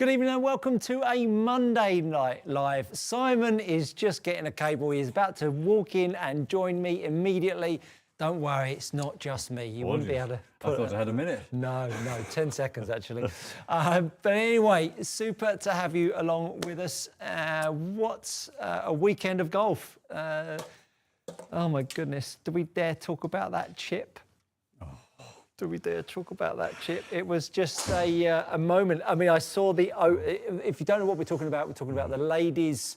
Good evening and welcome to a Monday Night Live. Simon is just getting a cable. He's about to walk in and join me immediately. Don't worry, it's not just me. You wouldn't be able to put I thought I had a minute. No, 10 seconds actually. But anyway, super to have you along with us. What's a weekend of golf? Oh my goodness, do we dare talk about that chip? Do we dare talk about that chip? It was just a moment. I mean, I saw the, if you don't know what we're talking about the ladies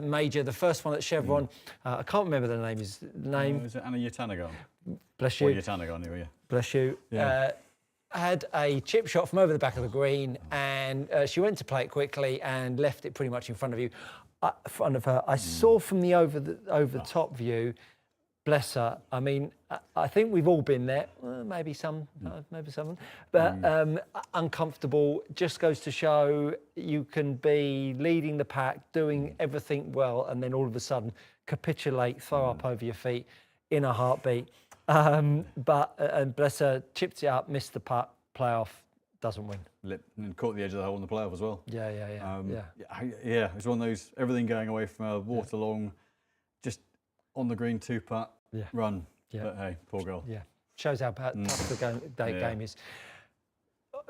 major, the first one at Chevron. I can't remember the name. Is it Anna Yatanagon? Bless you. Or Yatanagon, yeah. Bless you. Yeah. Had a chip shot from over the back of the green, and she went to play it quickly and left it pretty much in front of you, front of her. I saw from the over the top view. Bless her. I mean, I think we've all been there. Maybe some, maybe someone, but uncomfortable. Just goes to show you can be leading the pack, doing everything well, and then all of a sudden capitulate, throw up over your feet in a heartbeat. But bless her, chipped it up, missed the putt, playoff, doesn't win. And caught the edge of the hole in the playoff as well. Yeah. Yeah, it's one of those, everything going away from a water long, just on the green 2-putt, run. Yeah. But hey, poor girl. Yeah, shows how tough the game is.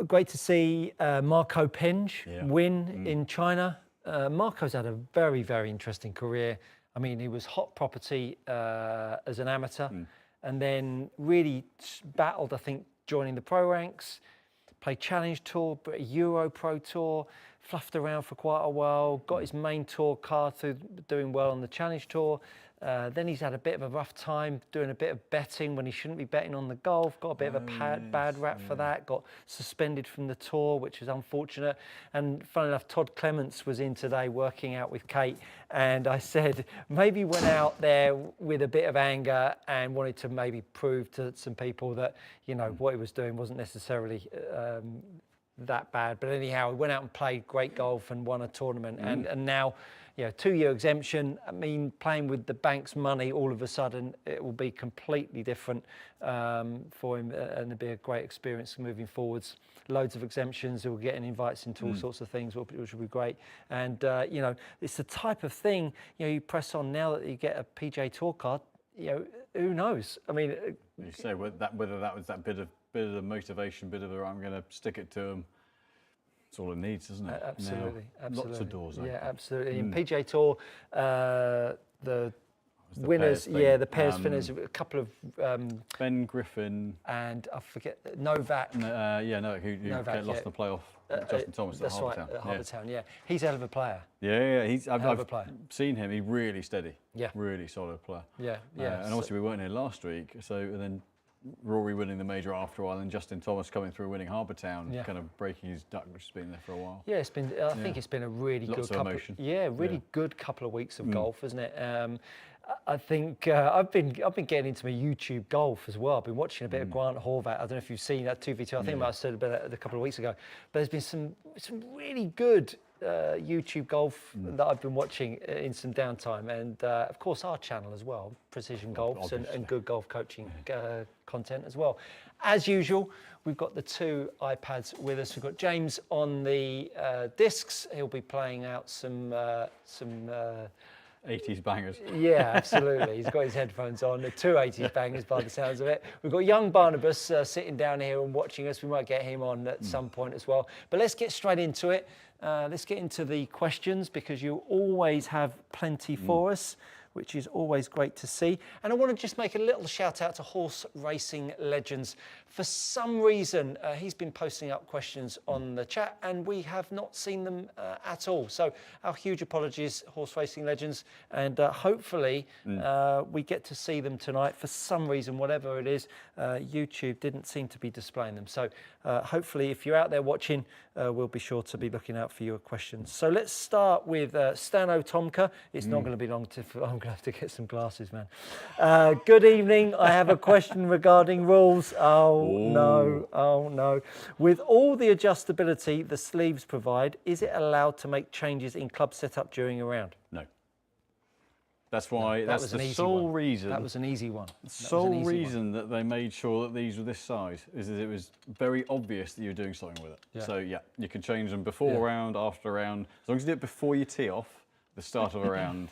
Great to see Marco Penge win in China. Marco's had a very, very interesting career. I mean, he was hot property as an amateur and then really battled, I think, joining the pro ranks, played Challenge Tour, Euro Pro Tour, fluffed around for quite a while, got his main tour card through doing well on the Challenge Tour. Then he's had a bit of a rough time doing a bit of betting when he shouldn't be betting on the golf, got a bit of a bad rap for that, got suspended from the tour, which was unfortunate. And funnily enough, Todd Clements was in today working out with Kate, and I said maybe went out there with a bit of anger and wanted to maybe prove to some people that, you know, what he was doing wasn't necessarily that bad. But anyhow, he went out and played great golf and won a tournament, and now, you know, 2-year exemption. I mean, playing with the bank's money, all of a sudden it will be completely different for him, and it'll be a great experience moving forwards. Loads of exemptions, he'll get invites into all sorts of things, which will be great. And you know, it's the type of thing, you know, you press on now that you get a PGA Tour card. You know, who knows? I mean, you say whether that was that bit of the motivation, bit of the I'm going to stick it to him. That's all it needs, isn't it? Absolutely. Lots of doors. Yeah, absolutely. In PGA Tour, the winners, the pairs winners, a couple of Ben Griffin and I forget Novak. Novak, who lost in the playoff. Justin Thomas. That's right, at Harbour Town. Yeah, he's a hell of a player. I've seen him. He's really steady. Yeah, really solid player. Yeah. And obviously we weren't here last week, and then Rory winning the major after a while, and Justin Thomas coming through winning Harbour Town, kind of breaking his duck, which has been there for a while. Yeah, it's been. I think it's been a really good couple of weeks of golf, isn't it? I think I've been getting into my YouTube golf as well. I've been watching a bit of Grant Horvat. I don't know if you've seen that 2v2. I think I might have said about it a couple of weeks ago. But there's been some really good YouTube golf that I've been watching in some downtime, and of course our channel as well, Precision Golf, and good golf coaching content as well. As usual, we've got the 2 iPads with us. We've got James on the discs. He'll be playing out some 80s bangers. Yeah, absolutely. He's got his headphones on. The 2 80s bangers by the sounds of it. We've got young Barnabas sitting down here and watching us. We might get him on at some point as well. But let's get straight into it. Let's get into the questions, because you always have plenty for us, which is always great to see. And I want to just make a little shout out to Horse Racing Legends. For some reason, he's been posting up questions on the chat and we have not seen them at all. So our huge apologies, Horse Racing Legends. And hopefully we get to see them tonight. For some reason, whatever it is, YouTube didn't seem to be displaying them. So hopefully if you're out there watching, we'll be sure to be looking out for your questions. So let's start with Stano Tomka. It's not going to be long. I'm going to have to get some glasses, man. Good evening. I have a question regarding rules. Oh no. With all the adjustability the sleeves provide, is it allowed to make changes in club setup during a round? No. That's why, that's the sole reason. That was an easy one. Sole reason that they made sure that these were this size is that it was very obvious that you were doing something with it. Yeah. So yeah, you can change them before a round, after a round. As long as you do it before you tee off, the start of a round.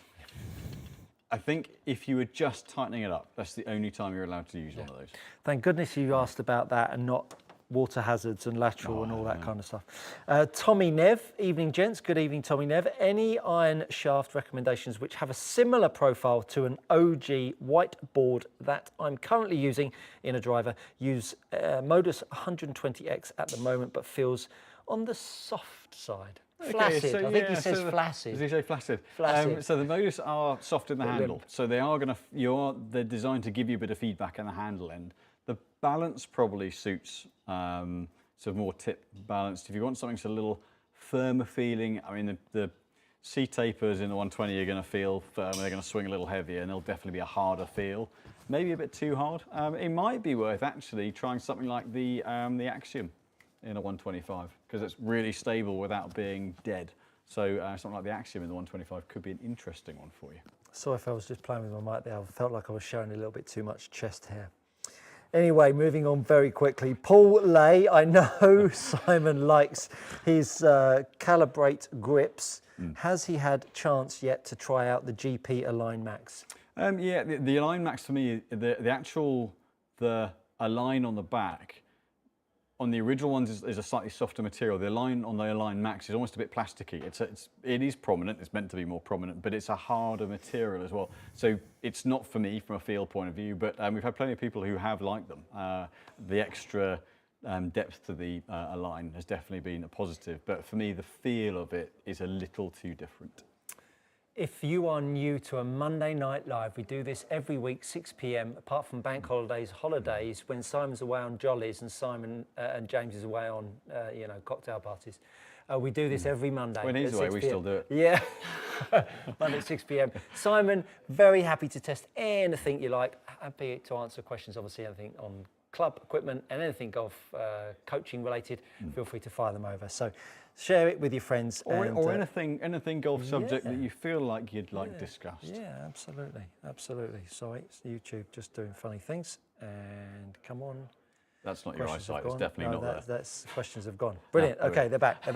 I think if you were just tightening it up, that's the only time you're allowed to use one of those. Thank goodness you asked about that and not water hazards and lateral and all that kind of stuff. Tommy Nev, evening gents, good evening Tommy Nev. Any iron shaft recommendations which have a similar profile to an OG white board that I'm currently using in a driver? Use Modus 120X at the moment, but feels on the soft side. Flaccid. So, I think he says flaccid. Does he say flaccid? Flaccid. So the Modus are soft in the handle. So they are going to, they're designed to give you a bit of feedback in the handle end. The balance probably suits sort of more tip balanced. If you want something that's a little firmer feeling, I mean, the C-tapers in the 120 are going to feel firmer, they're going to swing a little heavier, and they'll definitely be a harder feel. Maybe a bit too hard. It might be worth actually trying something like the Axiom in a 125, because it's really stable without being dead. So something like the Axiom in the 125 could be an interesting one for you. Sorry if I was just playing with my mic there. I felt like I was showing a little bit too much chest hair. Anyway, moving on very quickly. Paul Lay, I know Simon likes his Calibrate grips. Has he had chance yet to try out the GP Align Max? Yeah, the Align Max for me, the Align on the back, on the original ones is a slightly softer material. The Align on the Align Max is almost a bit plasticky. It is prominent, it's meant to be more prominent, but it's a harder material as well. So it's not for me from a feel point of view, but we've had plenty of people who have liked them. The extra depth to the Align has definitely been a positive, but for me the feel of it is a little too different. If you are new to a Monday Night Live, we do this every week, 6 p.m, apart from bank holidays, when Simon's away on jollies and Simon and James is away on, cocktail parties. We do this every Monday. When he's away, we still do it. Yeah, Monday at 6 p.m. Simon, very happy to test anything you like. Happy to answer questions, obviously, anything on club equipment and anything golf coaching related. Feel free to fire them over. So share it with your friends. Or anything golf subject that you feel like you'd like discussed. Yeah, absolutely, absolutely. Sorry, it's YouTube just doing funny things. And come on. That's not your eyesight, it's definitely not there. That's questions have gone. Brilliant, okay, they're back.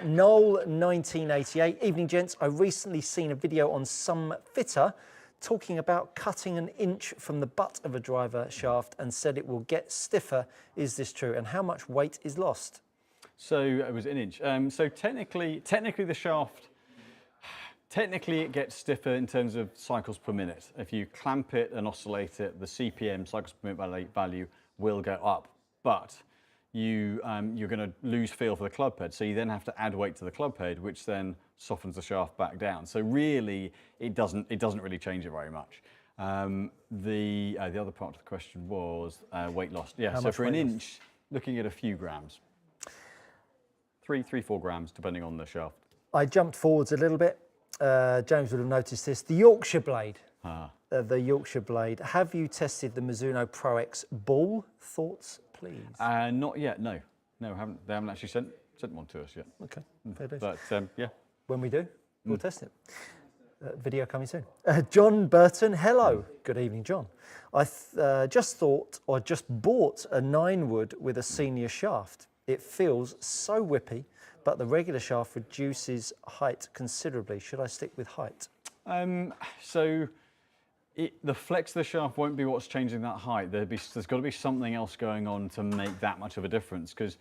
Noel, 1988, evening gents. I recently seen a video on some fitter talking about cutting an inch from the butt of a driver shaft and said it will get stiffer. Is this true? And how much weight is lost? So it was an inch. So technically the shaft, it gets stiffer in terms of cycles per minute. If you clamp it and oscillate it, the CPM, cycles per minute value, will go up. But you're going to lose feel for the club head. So you then have to add weight to the club head, which then softens the shaft back down. So really, it doesn't really change it very much. The other part of the question was weight loss. Yeah, so for an inch, looking at a few grams. 3-4 grams, depending on the shaft. I jumped forwards a little bit. James would have noticed this. The Yorkshire blade. The Yorkshire blade. Have you tested the Mizuno Pro X ball? Thoughts, please? Not yet. No, they haven't actually sent one to us yet. Okay, fair dues. But yeah. When we do, we'll test it. Video coming soon. John Burton, hello. Good evening, John. I just bought a 9-wood with a senior shaft. It feels so whippy, but the regular shaft reduces height considerably. Should I stick with height? So the flex of the shaft won't be what's changing that height. There's got to be something else going on to make that much of a difference, because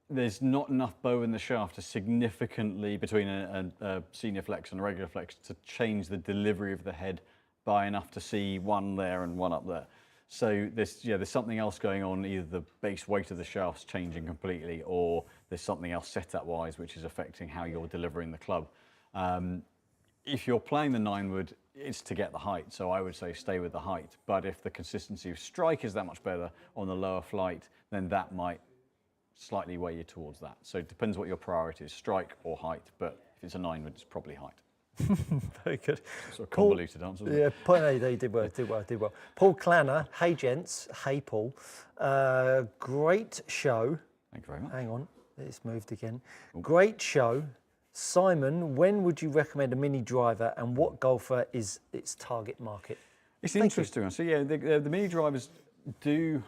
there's not enough bow in the shaft to significantly, between a senior flex and a regular flex, to change the delivery of the head by enough to see one there and one up there. So there's something else going on. Either the base weight of the shaft's changing completely, or there's something else setup-wise which is affecting how you're delivering the club. If you're playing the 9-wood, it's to get the height. So I would say stay with the height. But if the consistency of strike is that much better on the lower flight, then that might slightly weigh you towards that. So it depends what your priority is, strike or height. But if it's a 9-wood, it's probably height. Very good. Sort of convoluted answer. Yeah, they did well. Paul Clanner, hey gents, hey Paul. Great show. Thank you very much. Hang on, it's moved again. Ooh. Great show. Simon, when would you recommend a mini driver, and what golfer is its target market? It's interesting. So yeah, the mini drivers do.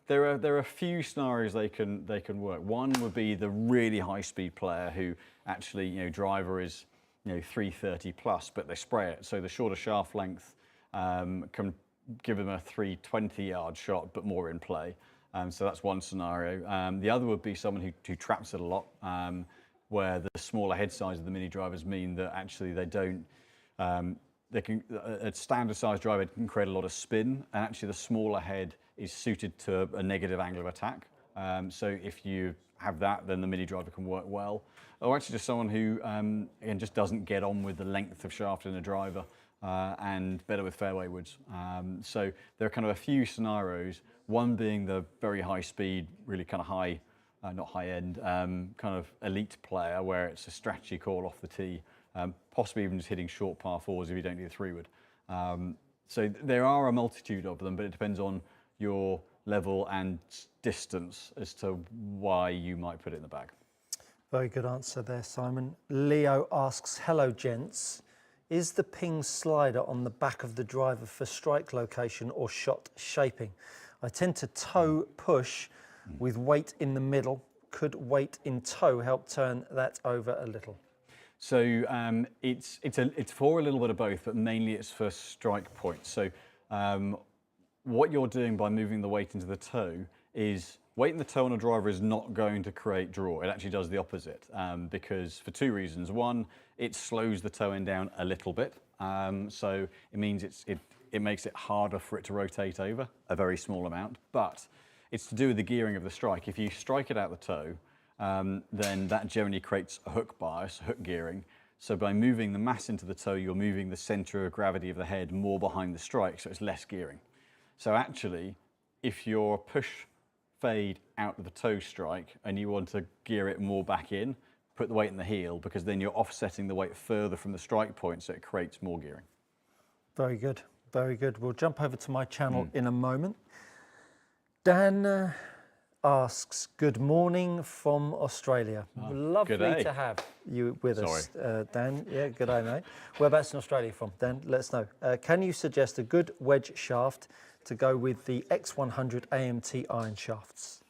There are a few scenarios they can work. One would be the really high speed player who actually driver is 330 plus, but they spray it. So the shorter shaft length can give them a 320-yard shot, but more in play. So that's one scenario. The other would be someone who traps it a lot, where the smaller head size of the mini drivers mean that actually they don't. A standard size driver can create a lot of spin, and actually the smaller head is suited to a negative angle of attack. So if you have that, then the mini driver can work well. Or actually just someone who again, just doesn't get on with the length of shaft in a driver, and better with fairway woods. So there are kind of a few scenarios, one being the very high speed, really kind of high, not high end, kind of elite player where it's a strategy call off the tee, possibly even just hitting short par fours if you don't do the 3-wood. So there are a multitude of them, but it depends on your level and distance as to why you might put it in the bag. Very good answer there, Simon. Leo asks, hello gents, is the ping slider on the back of the driver for strike location or shot shaping? I tend to toe push with weight in the middle. Could weight in toe help turn that over a little? So it's for a little bit of both, but mainly it's for strike points. So what you're doing by moving the weight into the toe is weight in the toe on a driver is not going to create draw. It actually does the opposite, because for two reasons. One, it slows the toe end down a little bit. So it means it makes it harder for it to rotate over a very small amount, but it's to do with the gearing of the strike. If you strike it out the toe, then that generally creates a hook bias, hook gearing. So by moving the mass into the toe, you're moving the center of gravity of the head more behind the strike, so it's less gearing. So actually, if you're push fade out of the toe strike and you want to gear it more back in, put the weight in the heel, because then you're offsetting the weight further from the strike point, so it creates more gearing. Very good, very good. We'll jump over to my channel in a moment. Dan asks, good morning from Australia. Lovely to have you with us, Dan. Yeah, good day, mate. Whereabouts in Australia from, Dan? Let us know. Can you suggest a good wedge shaft to go with the X100 AMT iron shafts?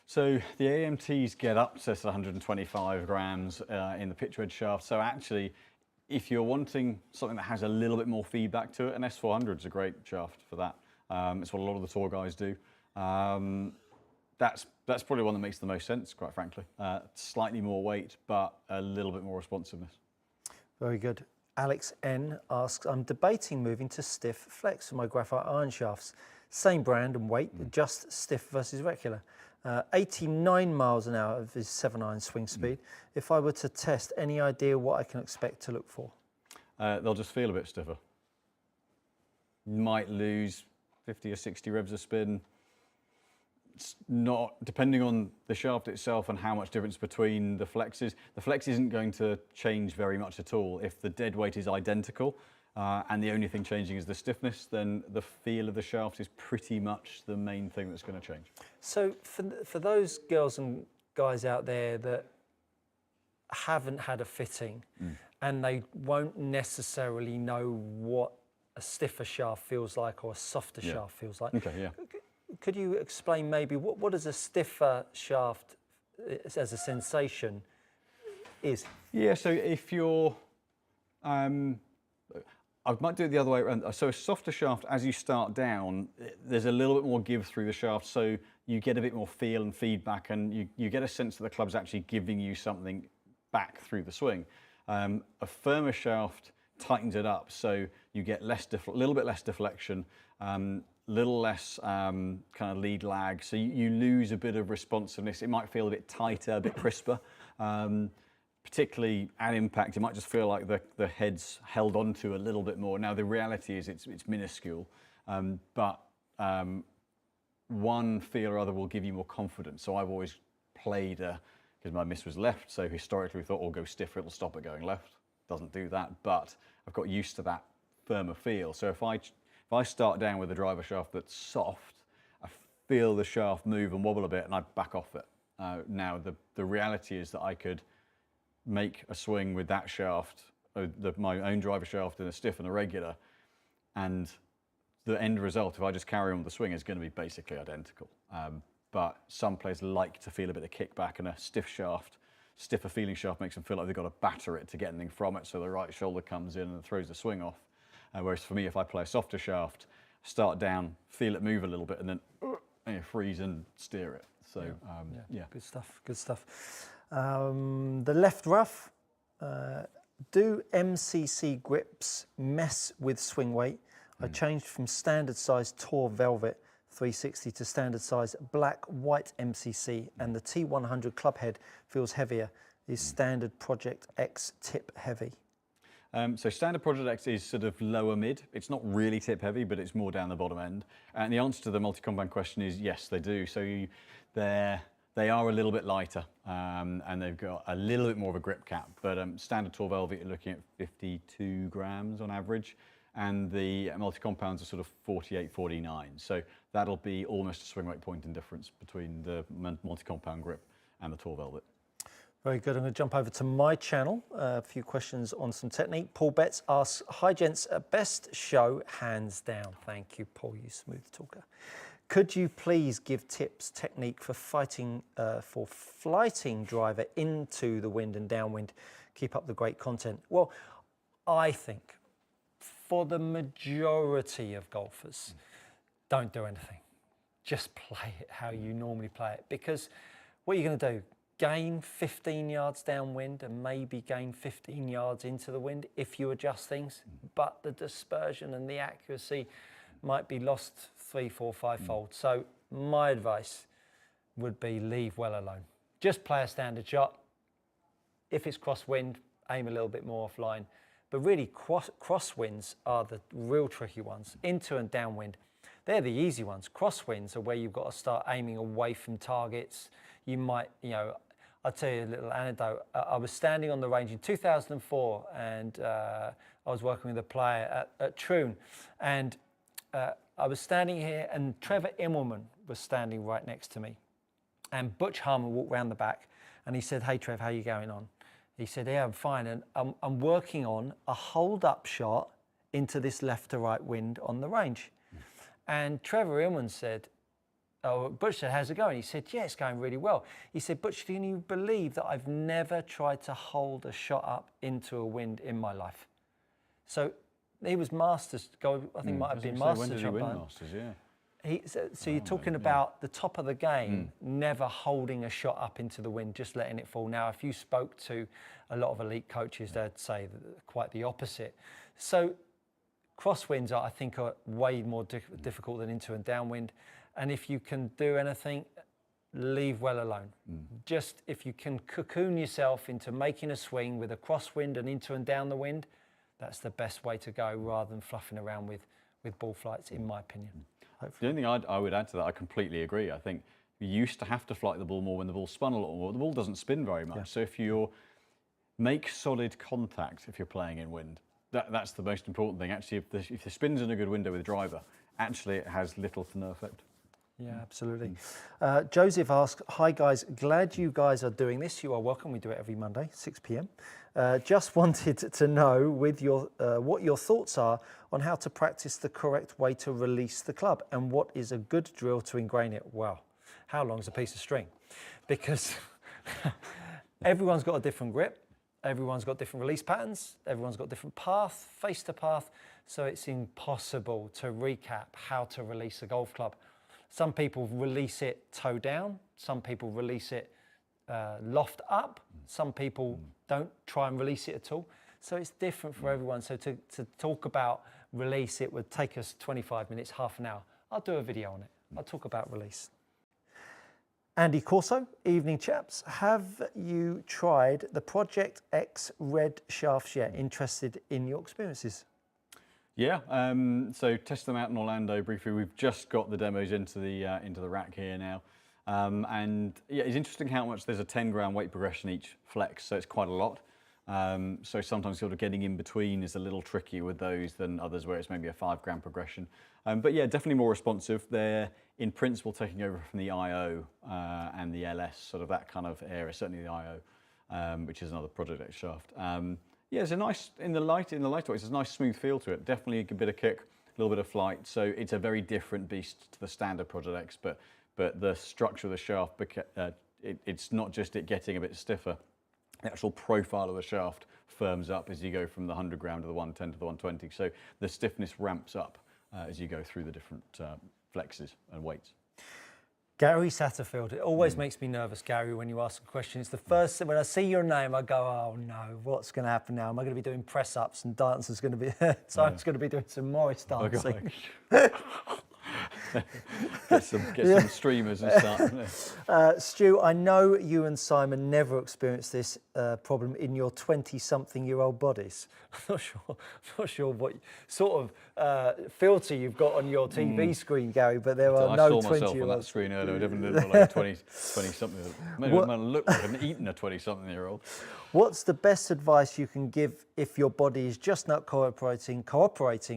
So the AMTs get up to 125 grams in the pitch wedge shaft. So actually, if you're wanting something that has a little bit more feedback to it, an S400 is a great shaft for that. It's what a lot of the tour guys do. That's probably one that makes the most sense, quite frankly. Slightly more weight, but a little bit more responsiveness. Very good. Alex N asks, I'm debating moving to stiff flex for my graphite iron shafts. Same brand and weight, just stiff versus regular. 89 miles an hour of his 7-iron swing speed. If I were to test, any idea what I can expect to look for? They'll just feel a bit stiffer. You might lose 50 or 60 revs of spin. It's not, depending on the shaft itself and how much difference between the flexes. The flex isn't going to change very much at all. If the dead weight is identical and the only thing changing is the stiffness, then the feel of the shaft is pretty much the main thing that's going to change. So for those girls and guys out there that haven't had a fitting and they won't necessarily know what a stiffer shaft feels like or a softer shaft feels like. Okay, yeah. Could you explain maybe what is a stiffer shaft as a sensation is? Yeah, so if you're, I might do it the other way around. So a softer shaft, as you start down, there's a little bit more give through the shaft, so you get a bit more feel and feedback, and you get a sense that the club's actually giving you something back through the swing. A firmer shaft tightens it up, so you get little bit less deflection, little less kind of lead lag, so you lose a bit of responsiveness. It might feel a bit tighter, a bit crisper. Particularly at impact, it might just feel like the head's held onto a little bit more. Now the reality is it's minuscule, but one feel or other will give you more confidence. So I've always played, because my miss was left, so historically we thought, oh, go stiffer, it'll stop it going left. Doesn't do that, but I've got used to that firmer feel. So if I start down with a driver shaft that's soft, I feel the shaft move and wobble a bit and I back off it. Now the reality is that I could make a swing with that shaft, my own driver shaft in a stiff and a regular, and the end result, if I just carry on with the swing, is going to be basically identical. But some players like to feel a bit of kickback, and a stiff shaft, stiffer feeling shaft makes them feel like they've got to batter it to get anything from it, so the right shoulder comes in and throws the swing off. Whereas for me, if I play a softer shaft, start down, feel it move a little bit, and then freeze and steer it. So yeah. Good stuff, good stuff. The left rough, do MCC grips mess with swing weight? I changed from standard size Tour Velvet 360 to standard size black white MCC, and the T100 club head feels heavier. Is standard Project X tip heavy? So standard Project X is sort of lower mid. It's not really tip heavy, but it's more down the bottom end. And the answer to the multi-compound question is yes, they do. So they are a little bit lighter, and they've got a little bit more of a grip cap. But standard Tour Velvet, you're looking at 52 grams on average. And the multi-compounds are sort of 48, 49. So that'll be almost a swing weight point in difference between the multi-compound grip and the Tour Velvet. Very good. I'm going to jump over to my channel. A few questions on some technique. Paul Betts asks, hi gents, best show hands down. Thank you, Paul, you smooth talker. Could you please give tips, technique for flighting driver into the wind and downwind? Keep up the great content. Well, I think for the majority of golfers, don't do anything. Just play it how you normally play it, because what you're going to do, gain 15 yards downwind and maybe gain 15 yards into the wind if you adjust things, but the dispersion and the accuracy might be lost 3, 4, 5-fold. So my advice would be leave well alone. Just play a standard shot. If it's crosswind, aim a little bit more offline. But really, crosswinds are the real tricky ones. Into and downwind, they're the easy ones. Crosswinds are where you've got to start aiming away from targets. You might, I'll tell you a little anecdote. I was standing on the range in 2004, and I was working with a player at Troon, and I was standing here, and Trevor Immelman was standing right next to me, and Butch Harmon walked round the back, and he said, "Hey Trev, how you going on?" He said, "Yeah, I'm fine, and I'm working on a hold-up shot into this left to right wind on the range." And Trevor Immelman said, "Oh," Butch said, "How's it going?" He said, "Yeah, it's going really well." He said, "Butch, can you believe that I've never tried to hold a shot up into a wind in my life?" So he was Masters, I think might have been Masters. When did he win Masters? Yeah. So you're talking about the top of the game, never holding a shot up into the wind, just letting it fall. Now, if you spoke to a lot of elite coaches, they'd say quite the opposite. So crosswinds, I think, are way more difficult than into and downwind. And if you can do anything, leave well alone. Just if you can cocoon yourself into making a swing with a crosswind and into and down the wind, that's the best way to go, rather than fluffing around with ball flights, in my opinion. The only thing I would add to that, I completely agree. I think you used to have to flight the ball more when the ball spun a lot more. The ball doesn't spin very much. Yeah. So if you make solid contact, if you're playing in wind, that's the most important thing. Actually, if the spin's in a good window with driver, actually it has little to no effect. Yeah, absolutely. Joseph asks, hi guys, glad you guys are doing this. You are welcome. We do it every Monday, 6 p.m. Just wanted to know with what your thoughts are on how to practice the correct way to release the club, and what is a good drill to ingrain it. Well, how long's a piece of string? Because everyone's got a different grip. Everyone's got different release patterns. Everyone's got different path, face to path. So it's impossible to recap how to release a golf club. Some people release it toe down. Some people release it loft up. Some people don't try and release it at all. So it's different for everyone. So to talk about release, it would take us 25 minutes, half an hour. I'll do a video on it. I'll talk about release. Andy Corso, evening chaps. Have you tried the Project X red shafts yet? Interested in your experiences? Yeah, so test them out in Orlando briefly. We've just got the demos into the rack here now. And yeah, it's interesting how much there's a 10-gram weight progression each flex, so it's quite a lot. So sometimes sort of getting in between is a little trickier with those than others where it's maybe a 5-gram progression. But yeah, definitely more responsive. They're in principle taking over from the IO and the LS, sort of that kind of area, certainly the IO. which is another Project X shaft. Yeah, it's a nice, in the light weights, it's a nice smooth feel to it. Definitely a bit of kick, a little bit of flight. So it's a very different beast to the standard Project X, but the structure of the shaft, it's not just it getting a bit stiffer. The actual profile of the shaft firms up as you go from the 100 gram to the 110 to the 120. So the stiffness ramps up as you go through the different flexes and weights. Gary Satterfield, it always makes me nervous, Gary, when you ask a question. It's the first thing, when I see your name, I go, oh no, what's going to happen now? Am I going to be doing press-ups and Simon's going to be doing some Morris dancing. Get some streamers and start. Stu, I know you and Simon never experienced this problem in your 20-something-year-old bodies. I'm not sure what sort of filter you've got on your TV screen, Gary, but there are no 20-year-olds. I saw myself on that screen earlier. It definitely didn't look like a 20-something. Maybe it looked like I've eaten a 20-something-year-old. What's the best advice you can give if your body is just not cooperating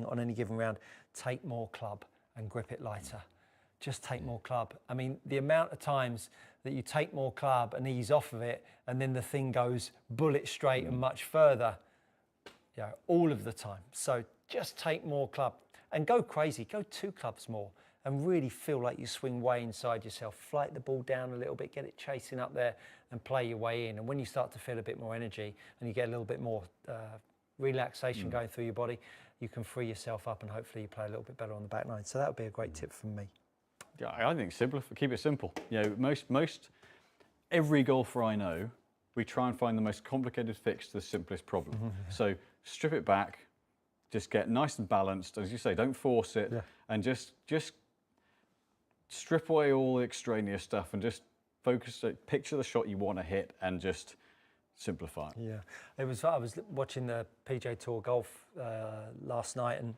on any given round? Take more club and grip it lighter. Just take more club. I mean, the amount of times that you take more club and ease off of it, and then the thing goes bullet straight and much further, all of the time. So just take more club and go crazy. Go 2 clubs more and really feel like you swing way inside yourself. Flight the ball down a little bit, get it chasing up there and play your way in. And when you start to feel a bit more energy and you get a little bit more relaxation going through your body, you can free yourself up and hopefully you play a little bit better on the back nine. So that would be a great tip from me. Yeah, I think keep it simple. You know, every golfer I know, we try and find the most complicated fix to the simplest problem. So strip it back, just get nice and balanced. As you say, don't force it, and just strip away all the extraneous stuff and just focus. Picture the shot you want to hit and just simplify it. Yeah, I was watching the PGA Tour golf last night, and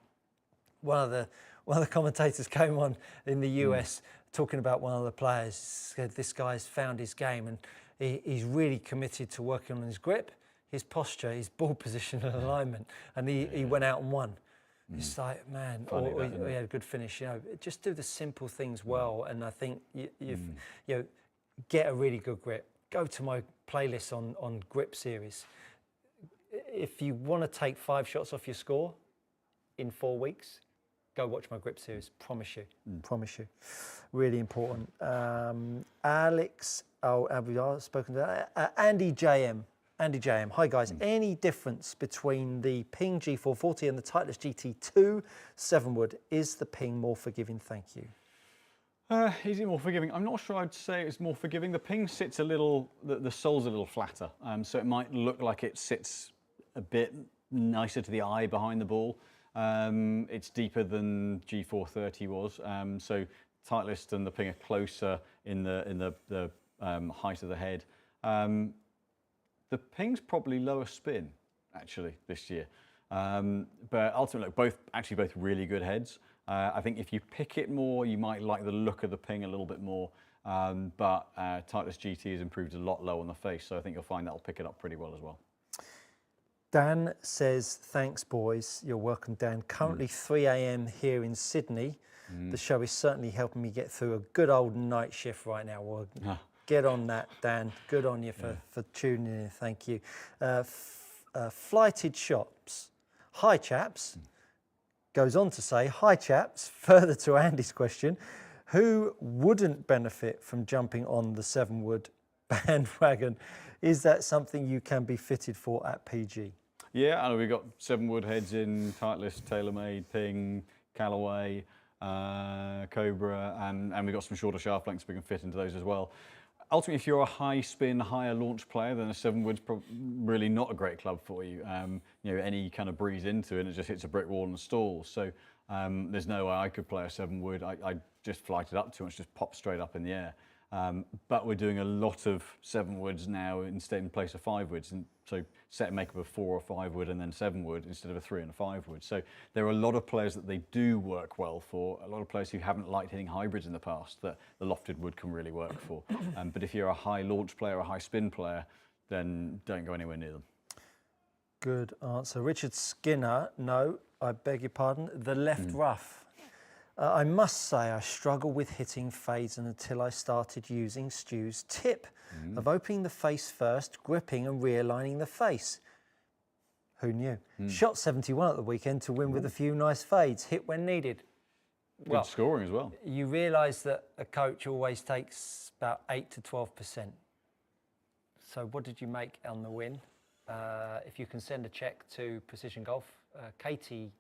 one of the commentators came on in the US talking about one of the players. Said this guy's found his game, and he's really committed to working on his grip, his posture, his ball position and alignment, and he went out and won. It's like, man, or he had a good finish. You know, just do the simple things well, and I think you get a really good grip. Go to my playlist on grip series. If you want to take 5 shots off your score in 4 weeks, go watch my grip series. Promise you. Promise you. Really important. Alex, have we spoken to that? Andy JM. Andy JM. Hi guys. Any difference between the Ping G440 and the Titleist GT2 7-wood? Is the Ping more forgiving? Thank you. Is it more forgiving? I'm not sure I'd say it's more forgiving. The Ping sits a little, the sole's a little flatter, so it might look like it sits a bit nicer to the eye behind the ball. It's deeper than G430 was, so Titleist and the Ping are closer in the height of the head. The Ping's probably lower spin, actually, this year. But ultimately, both really good heads. I think if you pick it more, you might like the look of the Ping a little bit more. But Titleist GT has improved a lot lower on the face, so I think you'll find that'll pick it up pretty well as well. Dan says, thanks, boys. You're welcome, Dan. Currently 3 a.m. here in Sydney. The show is certainly helping me get through a good old night shift right now. Well, get on that, Dan. Good on you for tuning in. Thank you. Flighted Shops. Hi, chaps. Goes on to say, hi, chaps. Further to Andy's question, who wouldn't benefit from jumping on the 7-wood bandwagon? Is that something you can be fitted for at PG? Yeah, and we've got 7-wood heads in Titleist, TaylorMade, Ping, Callaway, Cobra, and we've got some shorter shaft lengths we can fit into those as well. Ultimately, if you're a high spin, higher launch player, then a 7-wood's really not a great club for you. You know, any kind of breeze into it, and it just hits a brick wall and stalls. So there's no way I could play a 7-wood. I just flight it up too much, just pop straight up in the air. But we're doing a lot of 7-woods now instead in place of 5-woods, and so set and make up a 4 or 5-wood and then 7-wood instead of a 3 and a 5-wood. So there are a lot of players that they do work well for. A lot of players who haven't liked hitting hybrids in the past that the lofted wood can really work for. But if you're a high launch player, a high spin player, then don't go anywhere near them. Good answer. Richard Skinner, no, I beg your pardon. The left rough. I must say I struggle with hitting fades until I started using Stu's tip of opening the face first, gripping and realigning the face. Who knew? Shot 71 at the weekend to win with a few nice fades, hit when needed. Good scoring as well. You realise that a coach always takes about 8 to 12%. So what did you make on the win? If you can send a check to Precision Golf, KT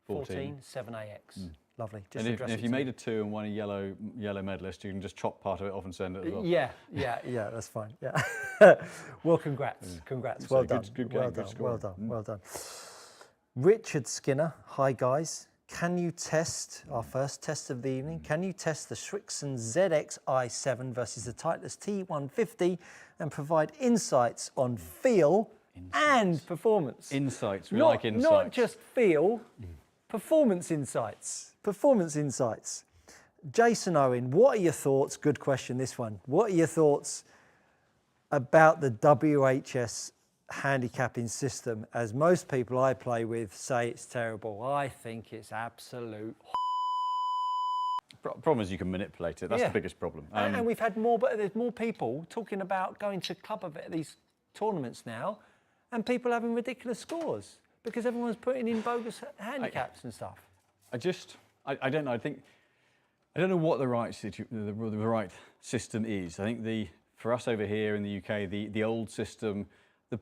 14 7AX. Lovely. Just And if you made a 2 and won a yellow medalist, you can just chop part of it off and send it as well. Yeah, that's fine. Yeah. Well, congrats. Well done. Well done. Richard Skinner, hi guys. Can you test, our first test of the evening, can you test the Srixon ZXi7 versus the Titleist T150 and provide insights on feel and performance? Insights, we like insights. Not just feel, performance insights. Performance insights. Jason Owen, what are your thoughts? Good question, this one. What are your thoughts about the WHS handicapping system? As most people I play with say it's terrible. I think it's absolute. Problem is you can manipulate it. That's the biggest problem. And we've had more, but there's more people talking about going to these tournaments now, and people having ridiculous scores because everyone's putting in bogus handicaps and stuff. I don't know. I don't know what the right system is. I think for us over here in the UK, the old system.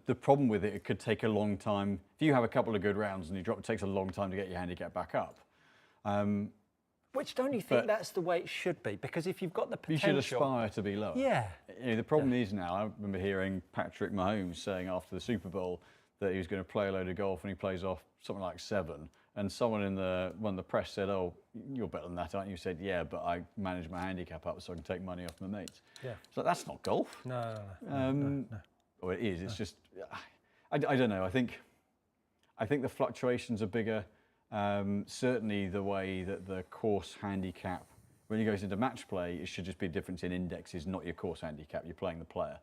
The problem with it could take a long time. If you have a couple of good rounds and you drop, it takes a long time to get your handicap back up. Which don't you think that's the way it should be? Because if you've got the potential... You should aspire to be lower. Yeah. The problem is now, I remember hearing Patrick Mahomes saying after the Super Bowl that he was going to play a load of golf and he plays off something like 7. And someone when the press said, "Oh, you're better than that, aren't you?" He said, "Yeah, but I manage my handicap up so I can take money off my mates." Yeah. So that's not golf. No. Or it is. It's just, I don't know. I think the fluctuations are bigger. Certainly the way that the course handicap, when it goes into match play, it should just be a difference in indexes, not your course handicap. You're playing the player.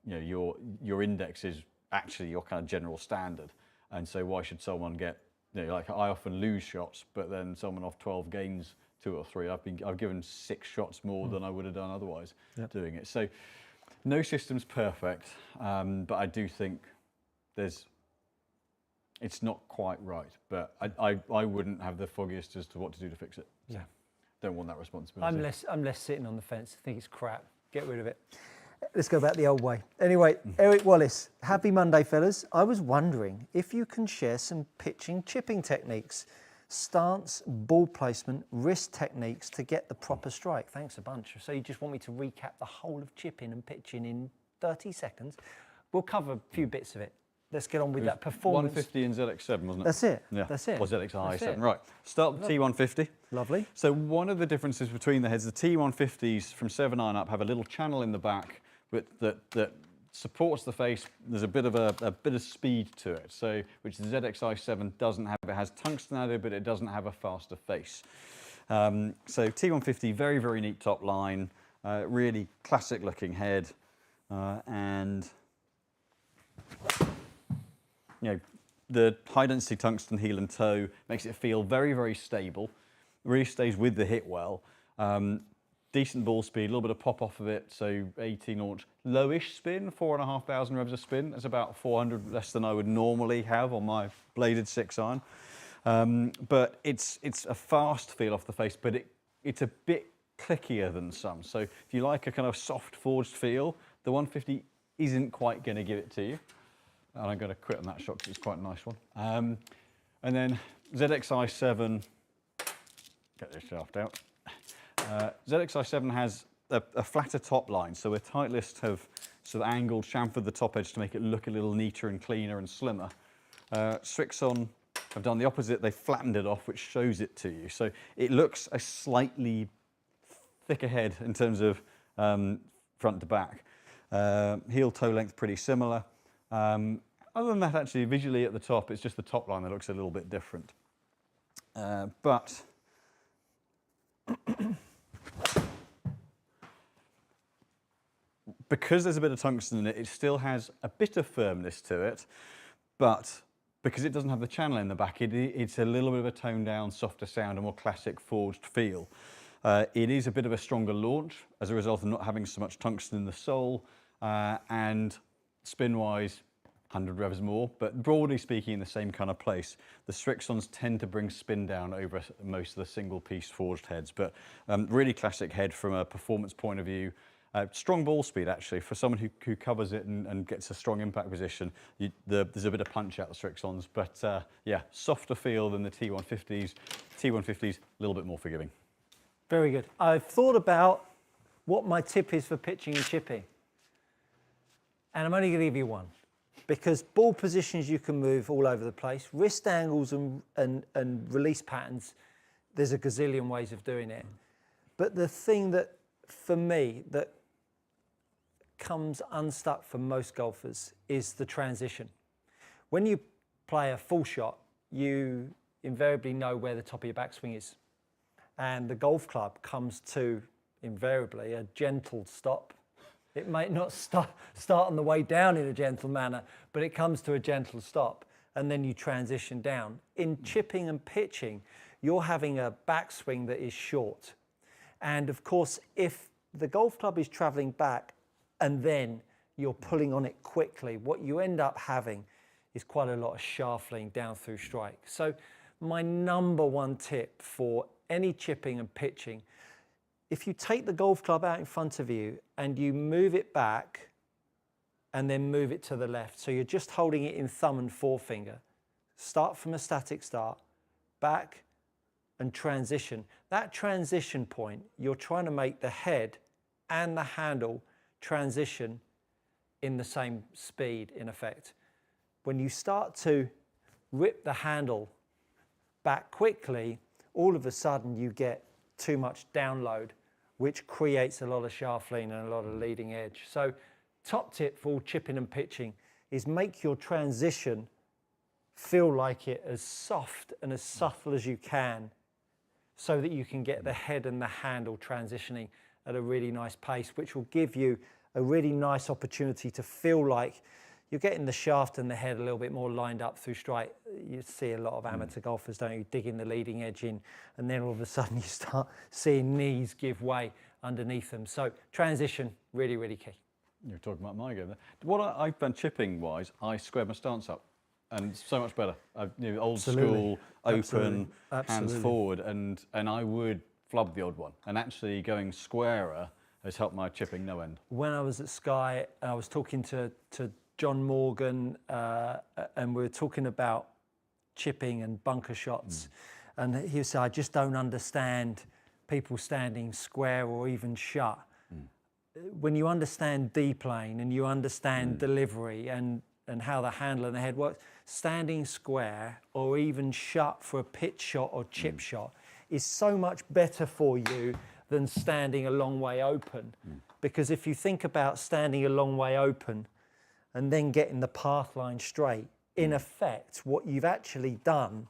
Your index is actually your kind of general standard. And so why should someone get, like I often lose shots, but then someone off 12 gains 2 or 3, I've given 6 shots more than I would have done otherwise doing it. So. No system's perfect, but I do think it's not quite right. But I wouldn't have the foggiest as to what to do to fix it. So don't want that responsibility. I'm less sitting on the fence. I think it's crap. Get rid of it. Let's go back the old way. Anyway, Eric Wallace, happy Monday, fellas. I was wondering if you can share some pitching chipping techniques. Stance, ball placement, wrist techniques to get the proper strike. Thanks a bunch. So you just want me to recap the whole of chipping and pitching in 30 seconds? We'll cover a few bits of it. Let's get on with that performance. 150 and ZX7, wasn't it? That's it. Yeah. That's it. Or ZXi7. Right. Start with T150. Lovely. So one of the differences between the heads, the T150s from 7 iron up have a little channel in the back that supports the face. There's a bit of speed to it. So which the ZXi7 doesn't have. It has tungsten added, but it doesn't have a faster face. So T150, very, very neat top line, really classic looking head, and the high density tungsten heel and toe makes it feel very, very stable. Really stays with the hit well. Decent ball speed, a little bit of pop off of it, so 18 launch, lowish spin, 4,500 revs of spin. That's about 400 less than I would normally have on my bladed 6 iron. But it's a fast feel off the face, but it's a bit clickier than some. So if you like a kind of soft forged feel, the 150 isn't quite going to give it to you. And I'm going to quit on that shot because it's quite a nice one. And then ZXi7, get this shaft out. ZXi7 has a flatter top line, so a Titleist have sort of angled, chamfered the top edge to make it look a little neater and cleaner and slimmer. Srixon have done the opposite, they've flattened it off, which shows it to you. So it looks a slightly thicker head in terms of front to back. Heel toe length pretty similar. Other than that, actually, visually at the top, it's just the top line that looks a little bit different. But because there's a bit of tungsten in it, it still has a bit of firmness to it, but because it doesn't have the channel in the back, it's a little bit of a toned down, softer sound, a more classic forged feel. It is a bit of a stronger launch as a result of not having so much tungsten in the sole, and spin-wise, 100 revs more, but broadly speaking in the same kind of place. The Strixons tend to bring spin down over most of the single piece forged heads, but really classic head from a performance point of view. Strong ball speed actually, for someone who covers it and gets a strong impact position. There's a bit of punch out the Strixons, but yeah, softer feel than the T150s. T150s, a little bit more forgiving. Very good. I've thought about what my tip is for pitching and chipping, and I'm only going to give you one. Because ball positions you can move all over the place. Wrist angles and release patterns, there's a gazillion ways of doing it. But the thing that, for me, that comes unstuck for most golfers is the transition. When you play a full shot, you invariably know where the top of your backswing is. And the golf club comes to, invariably, a gentle stop. It might not start on the way down in a gentle manner, but it comes to a gentle stop, and then you transition down. In chipping and pitching, you're having a backswing that is short. And of course, if the golf club is traveling back and then you're pulling on it quickly, what you end up having is quite a lot of shuffling down through strike. So my number one tip for any chipping and pitching, if you take the golf club out in front of you and you move it back and then move it to the left, so you're just holding it in thumb and forefinger, start from a static start, back and transition. That transition point, you're trying to make the head and the handle transition in the same speed, in effect. When you start to rip the handle back quickly, all of a sudden you get too much download, which creates a lot of shuffling and a lot of leading edge. So top tip for all chipping and pitching is make your transition feel like it as soft and as subtle as you can, so that you can get the head and the handle transitioning at a really nice pace, which will give you a really nice opportunity to feel like you're getting the shaft and the head a little bit more lined up through strike. You see a lot of amateur golfers, don't you, digging the leading edge in, and then all of a sudden you start seeing knees give way underneath them. So transition, really, really key. You're talking about my game there. What I've found chipping-wise, I squared my stance up, and so much better. Old school, open, hands forward, and I would flub the odd one. And actually going squarer has helped my chipping no end. When I was at Sky, I was talking to John Morgan, and we were talking about chipping and bunker shots. And he said, I just don't understand people standing square or even shut. When you understand D-plane and you understand delivery and how the handle and the head works, standing square or even shut for a pitch shot or chip shot is so much better for you than standing a long way open. Because if you think about standing a long way open and then getting the path line straight, in effect, what you've actually done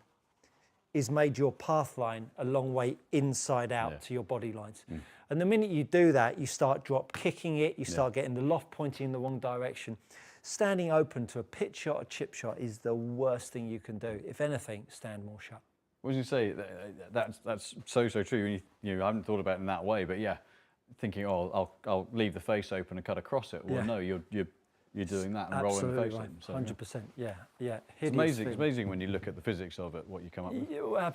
is made your path line a long way inside out to your body lines. And the minute you do that, you start drop kicking it, you start getting the loft pointing in the wrong direction. Standing open to a pitch shot or chip shot is the worst thing you can do. If anything, stand more shut. What did you say? That's so true. I haven't thought about it in that way, but yeah, thinking, oh, I'll leave the face open and cut across it. Well, no, you're doing that and rolling the face right. open. So, 100%, yeah. It's amazing. It's amazing when you look at the physics of it, what you come up with. Yeah,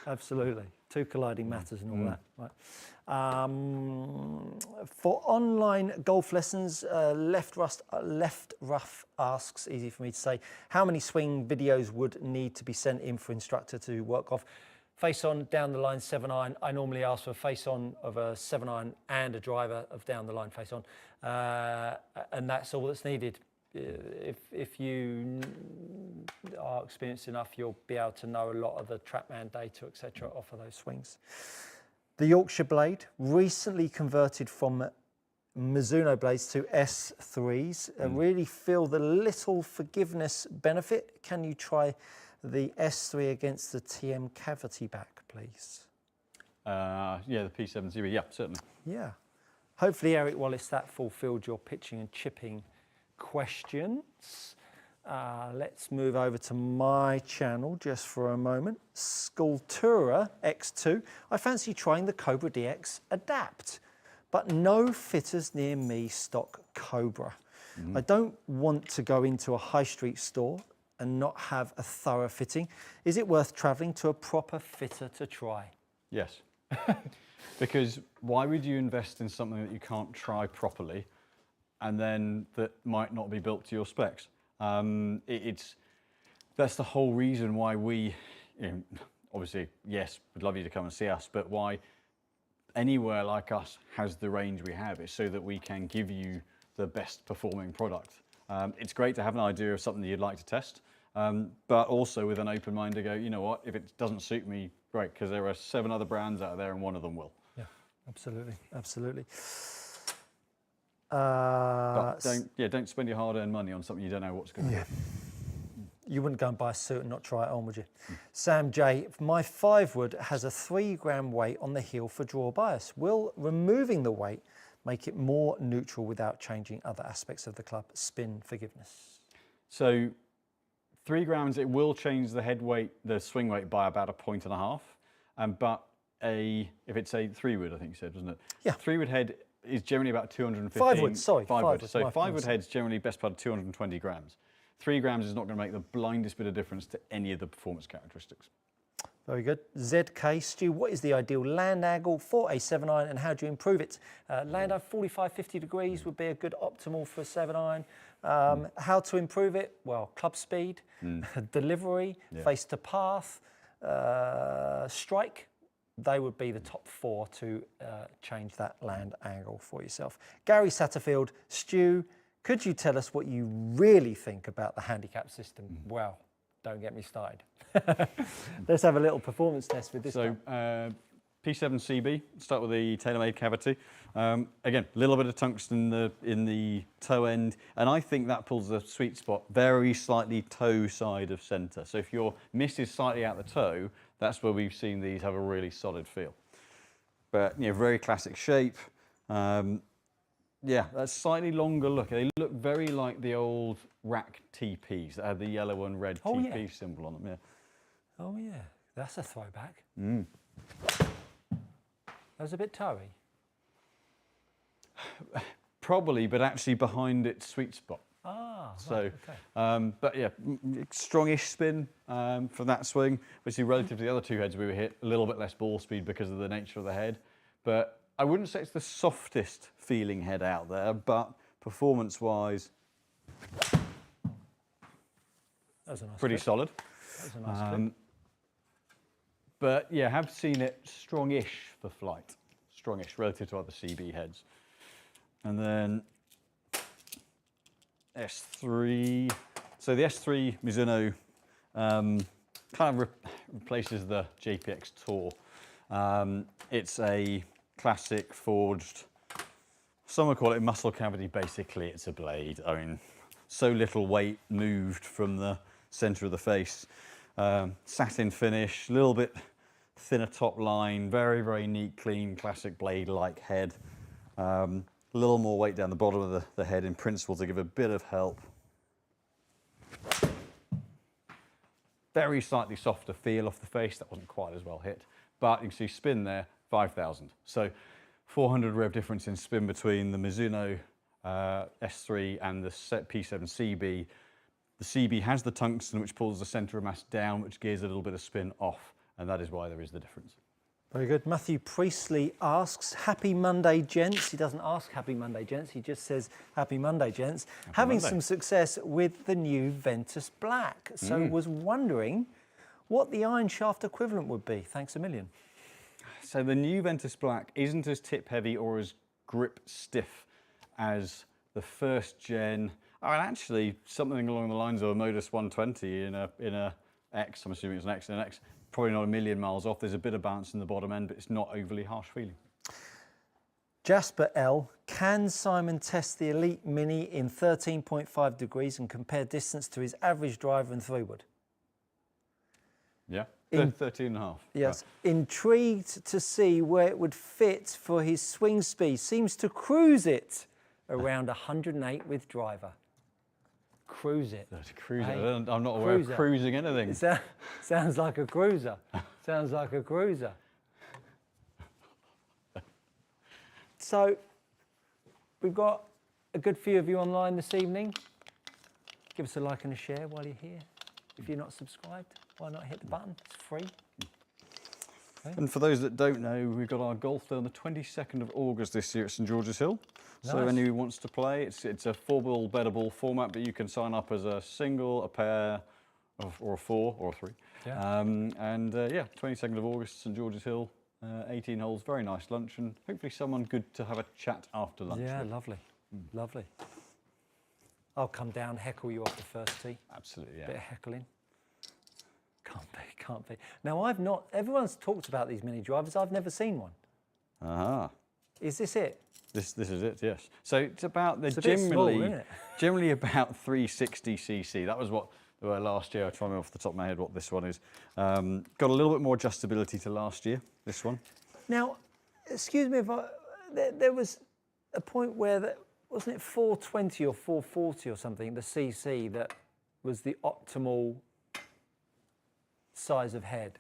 absolutely. Two colliding matters and all that. Right. For online golf lessons, Left Rough asks, easy for me to say, how many swing videos would need to be sent in for instructor to work off? Face on, down the line, 7-iron. I normally ask for a face on of a 7-iron and a driver of down the line face on. And that's all that's needed. If you are experienced enough, you'll be able to know a lot of the TrackMan data, etc., off of those swings. The Yorkshire blade, recently converted from Mizuno blades to S3s. Really feel the little forgiveness benefit. Can you try the S3 against the TM cavity back, please? Yeah, the P7 yeah, certainly. Yeah. Hopefully, Eric Wallace, that fulfilled your pitching and chipping questions. Let's move over to my channel just for a moment. Sculptura X2. I fancy trying the Cobra DX Adapt, but no fitters near me stock Cobra. I don't want to go into a high street store and not have a thorough fitting. Is it worth travelling to a proper fitter to try? Yes. Because why would you invest in something that you can't try properly and then that might not be built to your specs? That's the whole reason why we, obviously, yes, we'd love you to come and see us, but why anywhere like us has the range we have is so that we can give you the best performing product. It's great to have an idea of something that you'd like to test, but also with an open mind to go, you know what, if it doesn't suit me, great, because there are 7 other brands out there and one of them will. Yeah, absolutely, absolutely. But don't spend your hard-earned money on something you don't know what's going to be. You wouldn't go and buy a suit and not try it on, would you? Sam J, my 5-wood has a 3-gram weight on the heel for draw bias. Will removing the weight make it more neutral without changing other aspects of the club? Spin forgiveness. So 3 grams, it will change the head weight, the swing weight by about 1.5 points. But if it's a 3-wood, I think you said, wasn't it? Yeah. 3-wood head is generally about 215. 5-wood, sorry. 5-wood. So 5-wood head's generally best part of 220 grams. 3 grams is not going to make the blindest bit of difference to any of the performance characteristics. Very good. ZK, Stu, what is the ideal land angle for a 7-iron and how do you improve it? Land angle 45, 50 degrees would be a good optimal for a 7-iron. How to improve it? Well, club speed, delivery, face to path, strike. They would be the top 4 to change that land angle for yourself. Gary Satterfield, Stu, could you tell us what you really think about the handicap system? Well, don't get me started. Let's have a little performance test with this. So P7CB, start with the tailor-made cavity. Again, a little bit of tungsten in the toe end, and I think that pulls the sweet spot very slightly toe side of centre. So if your miss is slightly out the toe, that's where we've seen these have a really solid feel. But very classic shape. Yeah, that's slightly longer look. They look very like the old rack TPs that had the yellow and red TP symbol on them. Yeah. Oh yeah, that's a throwback. That was a bit toey. Probably, but actually behind its sweet spot. Ah, so, right, okay. But yeah, strongish spin for that swing. Obviously, relative to the other 2 heads we were hit, a little bit less ball speed because of the nature of the head. But I wouldn't say it's the softest feeling head out there, but performance-wise, pretty solid. That was a nice clip. But yeah, have seen it strongish for flight, strongish relative to other CB heads. And then S3. So the S3 Mizuno kind of replaces the JPX Tour. It's a classic forged, some would call it muscle cavity. Basically, it's a blade. I mean, so little weight moved from the center of the face. Satin finish, a little bit thinner top line, very, very neat, clean, classic blade-like head. A little more weight down the bottom of the head in principle to give a bit of help. Very slightly softer feel off the face. That wasn't quite as well hit, but you can see spin there, 5,000. So 400 rev difference in spin between the Mizuno S3 and the P7CB. The CB has the tungsten, which pulls the center of mass down, which gears a little bit of spin off, and that is why there is the difference. Very good. Matthew Priestley asks, happy Monday, gents. He doesn't ask happy Monday, gents. He just says happy Monday, gents. Having some success with the new Ventus Black. So was wondering what the iron shaft equivalent would be. Thanks a million. So the new Ventus Black isn't as tip heavy or as grip stiff as the first gen. Oh, and actually something along the lines of a Modus 120 in a X. I'm assuming it's an X in an X. Probably not a million miles off. There's a bit of bounce in the bottom end, but it's not overly harsh feeling. Jasper L, can Simon test the Elite Mini in 13.5 degrees and compare distance to his average driver and 3-wood? Yeah, 13.5. Yes, intrigued to see where it would fit for his swing speed. Seems to cruise it around 108 with driver. cruise it. To cruise Hey, it. I'm not aware of cruising anything. It sounds like a cruiser. Sounds like a cruiser. So, we've got a good few of you online this evening. Give us a like and a share while you're here. If you're not subscribed, why not hit the button? It's free. Okay. And for those that don't know, we've got our golf day on the 22nd of August this year at St George's Hill. So Nice. anyone who wants to play, it's a 4-ball, better ball format, but you can sign up as a single, a pair, or a 4, or a 3. Yeah. Yeah, 22nd of August, St George's Hill, 18 holes, very nice lunch, and hopefully someone good to have a chat after lunch. Yeah, with. lovely. Lovely. I'll come down, heckle you off the first tee. Absolutely, yeah. Bit of heckling. Can't be. Now, everyone's talked about these mini drivers. I've never seen one. Aha. Is this it? This is it, yes. So it's about, they're It's a bit small, isn't it? generally about 360cc. That was what they were last year. I try to remember off the top of my head what this one is. Got a little bit more adjustability to last year, this one. Now, excuse me if there was a point where, wasn't it 420 or 440 or something, the CC that was the optimal size of head?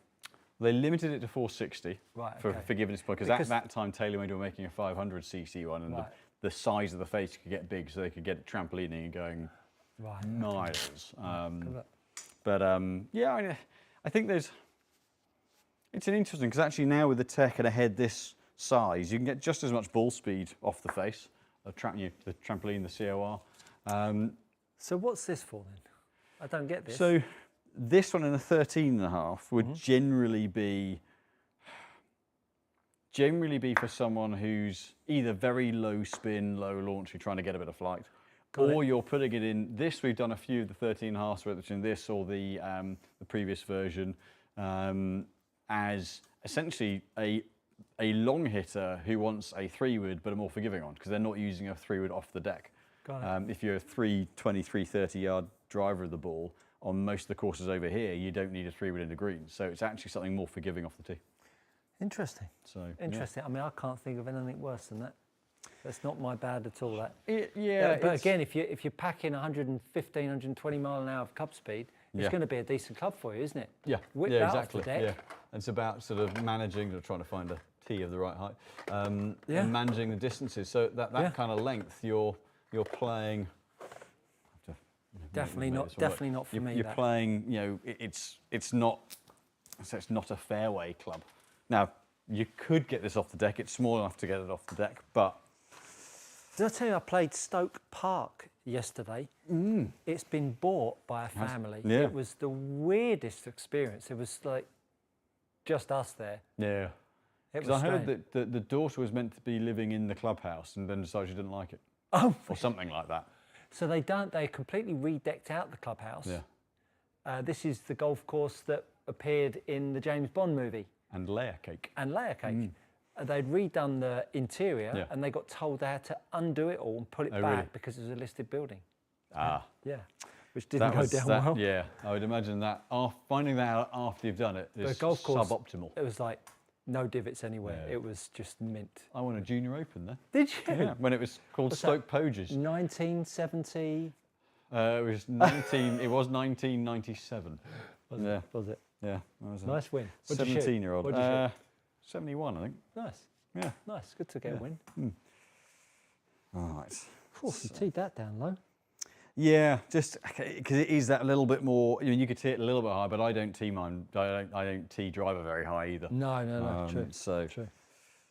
They limited it to 460 Right, for okay. forgiveness point, because at that time TaylorMade were making a 500cc one, and Right. the size of the face could get big, so they could get it trampolining and going Right. miles. Okay. Yeah, I think it's an interesting, because actually now with the tech and a head this size, you can get just as much ball speed off the face, the trampoline, the COR. So what's this for then? I don't get this. So this one in a 13.5 would generally be for someone who's either very low spin, low launch, who's trying to get a bit of flight, or you're putting it in this. We've done a few of the 13.5s, whether it's in this or the previous version, as essentially a long hitter who wants a 3-wood but a more forgiving one, because they're not using a 3-wood off the deck. If you're a 320, 330 yard driver of the ball, on most of the courses over here, you don't need a 3-wood in the green. So it's actually something more forgiving off the tee. Interesting. So interesting. Yeah. I mean, I can't think of anything worse than that. That's not my bad at all. That. Yeah. But again, if you're packing 115, 120 mile an hour of club speed, it's going to be a decent club for you, isn't it? Yeah. Whip yeah, that exactly. off the deck. Yeah. It's about sort of managing, or trying to find a tee of the right height, and managing the distances. So that kind of length, you're playing. Definitely not for me. You're playing, it's not a fairway club. Now, you could get this off the deck. It's small enough to get it off the deck, but. Did I tell you I played Stoke Park yesterday? It's been bought by a family. Yeah. It was the weirdest experience. It was like just us there. Yeah. Because I heard that the daughter was meant to be living in the clubhouse and then decided she didn't like it. Oh. Or something like that. So they completely redecked out the clubhouse. Yeah. This is the golf course that appeared in the James Bond movie. And layer cake. They'd redone the interior and they got told they had to undo it all and put it back really? Because it was a listed building. Ah. Yeah. Which didn't go down well. Yeah, I would imagine that finding that out after you've done it is golf course, suboptimal. It was like no divots anywhere. Yeah. It was just mint. I won a junior open there. Did you? Yeah, when it was called Stoke Poges. 1970. It was 1997. Was it? Yeah. That was Nice win. 17-year-old. What'd you shoot? 71, I think. Nice. Yeah. Nice. Good to get a win. All right. You teed that down low. Yeah, just because it is that little bit more. I mean, you could tee it a little bit high, but I don't tee mine. I don't tee driver very high either. No. True.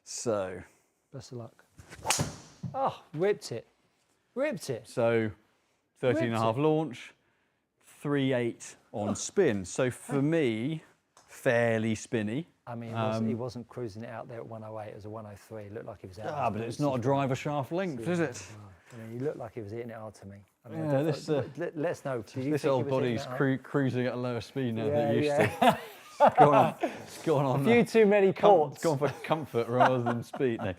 So. Best of luck. Oh, ripped it. So, 13.5 launch, 3.8 on spin. So for me, fairly spinny. I mean, he wasn't cruising it out there at 108. It was a 103. It looked like he was out. But it's not a driver shaft length, is it? I mean, he looked like he was hitting it hard to me. I mean, yeah, let us know. This old body's cruising at a lower speed now than it used to. It's gone on. A few too many ports. Gone for comfort rather than speed. No.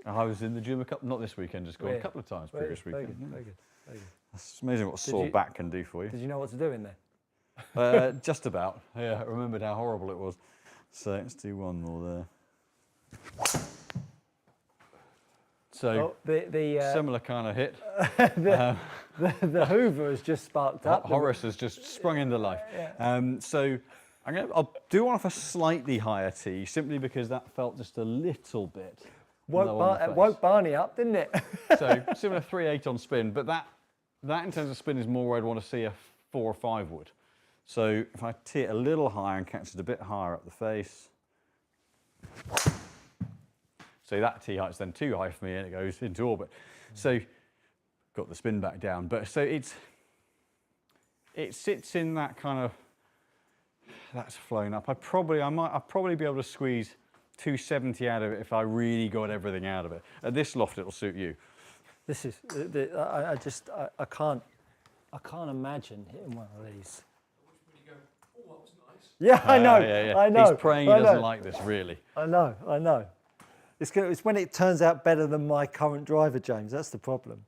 I was in the gym not this weekend, just gone a couple of times previous weekend. Very good. It's amazing what a sore back can do for you. Did you know what to do in there? Just about. Yeah, I remembered how horrible it was. So let's do one more there. So the similar kind of hit. The Hoover has just sparked up. Horace has just sprung into life. So I'll do one off a slightly higher tee, simply because that felt just a little bit low on the face. Woke Barney up, didn't it? So similar 3/8 on spin, but that in terms of spin is more where I'd want to see a 4 or 5 wood. So if I tee it a little higher and catch it a bit higher up the face. So that tee height's then too high for me and it goes into orbit. So got the spin back down, but so it sits in that kind of, that's flown up. I'd probably be able to squeeze 270 out of it if I really got everything out of it. At this loft, it'll suit you. This is, I can't imagine hitting one of these. Oh, that was nice. Yeah, I know, I know. He's praying he doesn't like this, really. I know. It's when it turns out better than my current driver, James. That's the problem.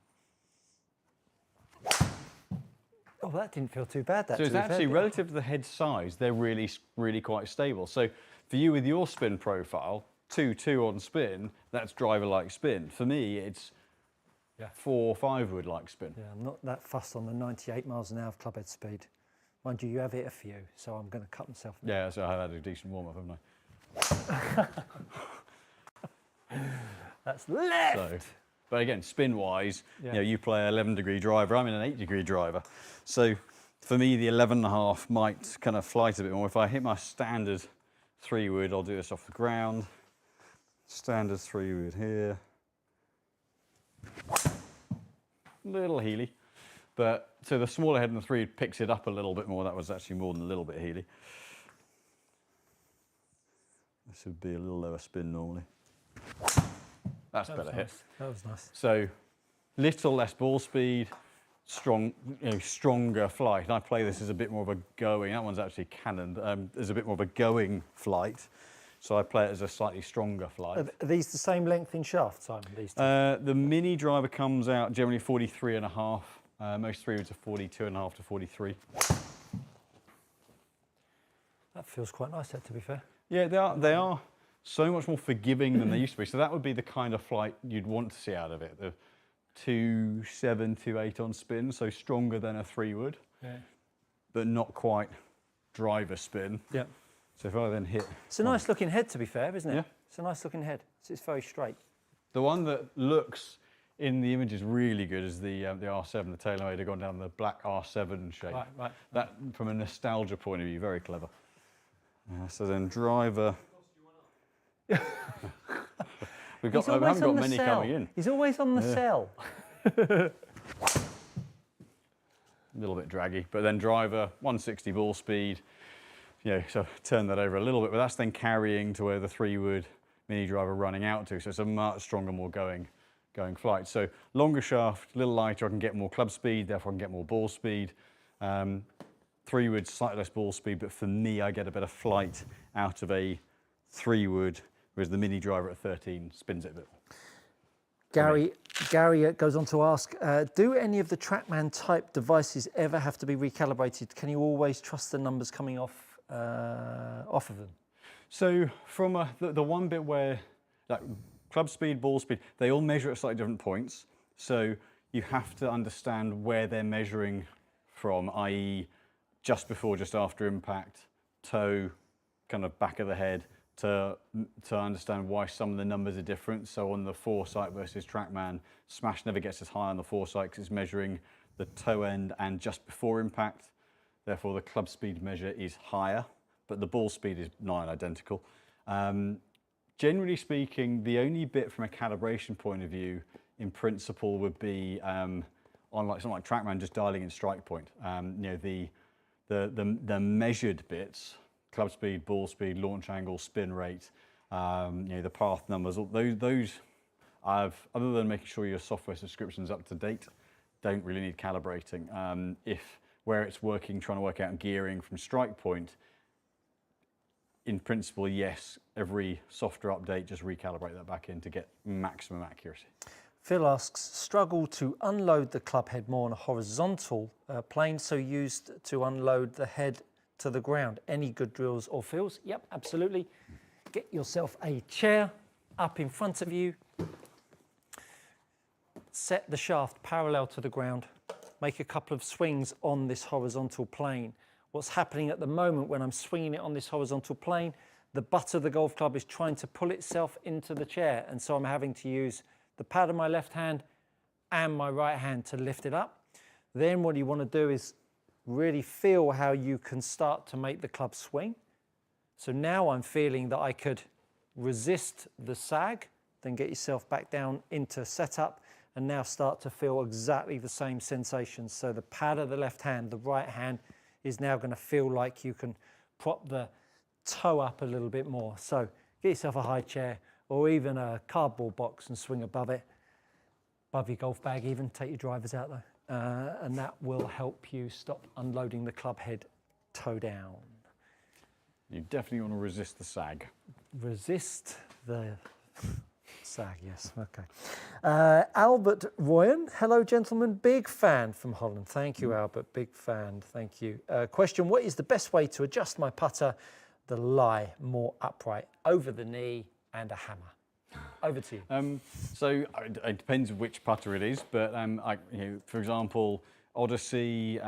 Oh, that didn't feel too bad. So it's actually relative to the head size, they're really, really quite stable. So for you with your spin profile, 2/2 on spin, that's driver-like spin. For me, it's 4 or 5 wood like spin. Yeah, I'm not that fussed on the 98 miles an hour of clubhead speed. Mind you, you have hit a few, so I'm going to cut myself. Yeah, so I had a decent warm-up, haven't I? That's left. So, but again, spin-wise, you know, you play an 11-degree driver. I'm in an 8-degree driver. So for me, the 11.5 might kind of flight a bit more. If I hit my standard 3 wood, I'll do this off the ground. Standard 3 wood here. Little heely. But so the smaller head and the 3 picks it up a little bit more. That was actually more than a little bit heely. This would be a little lower spin normally. That's better hit. That was nice. So, little less ball speed, stronger flight. And I play this as a bit more of a going. That one's actually cannoned. As a bit more of a going flight. So I play it as a slightly stronger flight. Are these the same length in shaft, Simon? These two? The mini driver comes out generally 43.5. Most 3 woods are 42.5 to 43. That feels quite nice, that, to be fair. Yeah, they are so much more forgiving than they used to be. So that would be the kind of flight you'd want to see out of it. The 2.7, 2.8 on spin, so stronger than a 3 wood, but not quite driver spin. Yeah. So if I then hit... It's a nice looking head, to be fair, isn't it? Yeah. It's a nice looking head. It's very straight. The one that looks in the images really good is the R7, the TaylorMade have gone down the black R7 shape. Right. That, from a nostalgia point of view, very clever. So then driver... I haven't got many coming in. He's always on the cell. A little bit draggy, but then driver, 160 ball speed. So turn that over a little bit, but that's then carrying to where the 3 wood mini driver running out to. So it's a much stronger, more going flight. So longer shaft, a little lighter, I can get more club speed, therefore I can get more ball speed. 3 wood, slightly less ball speed, but for me, I get a better flight out of a 3 wood, whereas the mini driver at 13 spins it a bit. Gary goes on to ask, do any of the TrackMan type devices ever have to be recalibrated? Can you always trust the numbers coming off of them? So from the one bit where, like club speed, ball speed, they all measure at slightly different points. So you have to understand where they're measuring from, i.e. just before, just after impact, toe, kind of back of the head, to understand why some of the numbers are different. So on the foresight versus TrackMan, Smash never gets as high on the foresight because it's measuring the toe end and just before impact. Therefore, the club speed measure is higher, but the ball speed is nigh identical. Generally speaking, the only bit from a calibration point of view, in principle, would be on something like TrackMan, just dialing in strike point. The measured bits, club speed, ball speed, launch angle, spin rate, the path numbers, those other than making sure your software subscription's up to date, don't really need calibrating. Where it's working, trying to work out gearing from strike point, in principle, yes, every software update, just recalibrate that back in to get maximum accuracy. Phil asks, struggle to unload the club head more on a horizontal plane, so used to unload the head to the ground. Any good drills or feels? Yep, absolutely. Get yourself a chair up in front of you. Set the shaft parallel to the ground make a couple of swings on this horizontal plane. What's happening at the moment when I'm swinging it on this horizontal plane, the butt of the golf club is trying to pull itself into the chair. And so I'm having to use the pad of my left hand and my right hand to lift it up. Then what you want to do is really feel how you can start to make the club swing. So now I'm feeling that I could resist the sag, then get yourself back down into setup, and now start to feel exactly the same sensations. So the pad of the left hand, the right hand is now going to feel like you can prop the toe up a little bit more. So get yourself a high chair or even a cardboard box and swing above it, above your golf bag even, take your drivers out though. And that will help you stop unloading the club head toe down. You definitely want to resist the sag. Resist the sag, yes, okay. Albert Royan, hello gentlemen, big fan from Holland. Thank you, Albert, big fan, thank you. Question, what is the best way to adjust my putter, the lie more upright, over the knee and a hammer? Over to you. So it depends which putter it is, but for example, Odyssey,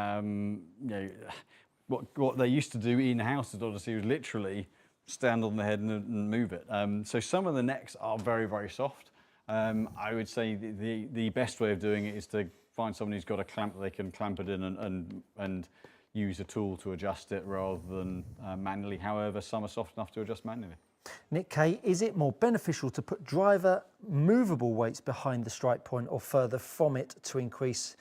what they used to do in-house at Odyssey was literally stand on the head and move it. So some of the necks are very, very soft. I would say the best way of doing it is to find someone who's got a clamp that they can clamp it in and use a tool to adjust it rather than manually. However, some are soft enough to adjust manually. Nick Kay, is it more beneficial to put driver movable weights behind the strike point or further from it to increase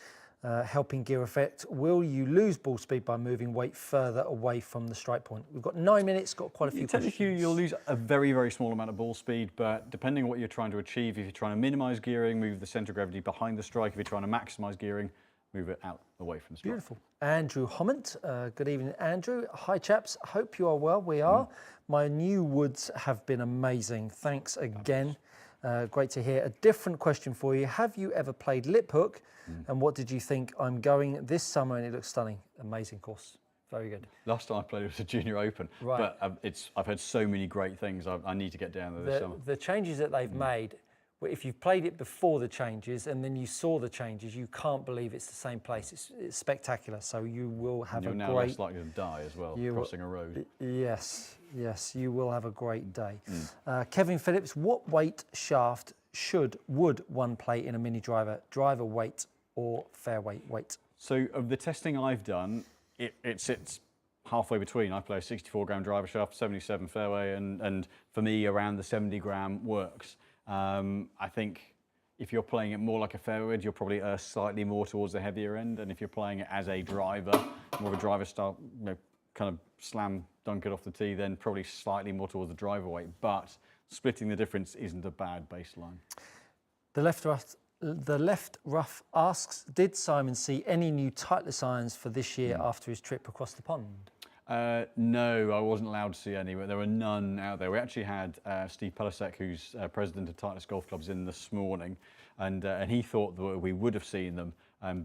helping gear effect? Will you lose ball speed by moving weight further away from the strike point? We've got 9 minutes, got quite a few questions. Technically, you'll lose a very, very small amount of ball speed, but depending on what you're trying to achieve, if you're trying to minimize gearing, move the center of gravity behind the strike. If you're trying to maximize gearing, move it out away from the strike. Beautiful. Andrew Hommant, good evening, Andrew. Hi, chaps. Hope you are well. We are. My new woods have been amazing. Thanks again. Great to hear. A different question for you. Have you ever played lip hook? And what did you think? I'm going this summer and it looks stunning. Amazing course. Very good. Last time I played it was a Junior Open, right. But I've heard so many great things. I need to get down there this summer. The changes that they've made, if you've played it before the changes and then you saw the changes, you can't believe it's the same place. It's spectacular. So you will have a great... You're now less likely to die as well, crossing a road. Yes, you will have a great day. Kevin Phillips, what weight shaft would one play in a mini driver? Driver weight or fairway weight? So of the testing I've done, it sits halfway between. I play a 64-gram driver shaft, 77 fairway, and for me around the 70-gram works. I think if you're playing it more like a fairway wedge, you'll probably err slightly more towards the heavier end. And if you're playing it as a driver, more of a driver style, kind of slam dunk it off the tee, then probably slightly more towards the driver weight. But splitting the difference isn't a bad baseline. The left rough asks, did Simon see any new Titleist irons for this year after his trip across the pond? No, I wasn't allowed to see any, but there were none out there. We actually had Steve Pelisek, who's president of Titleist Golf Clubs, in this morning, and he thought that we would have seen them,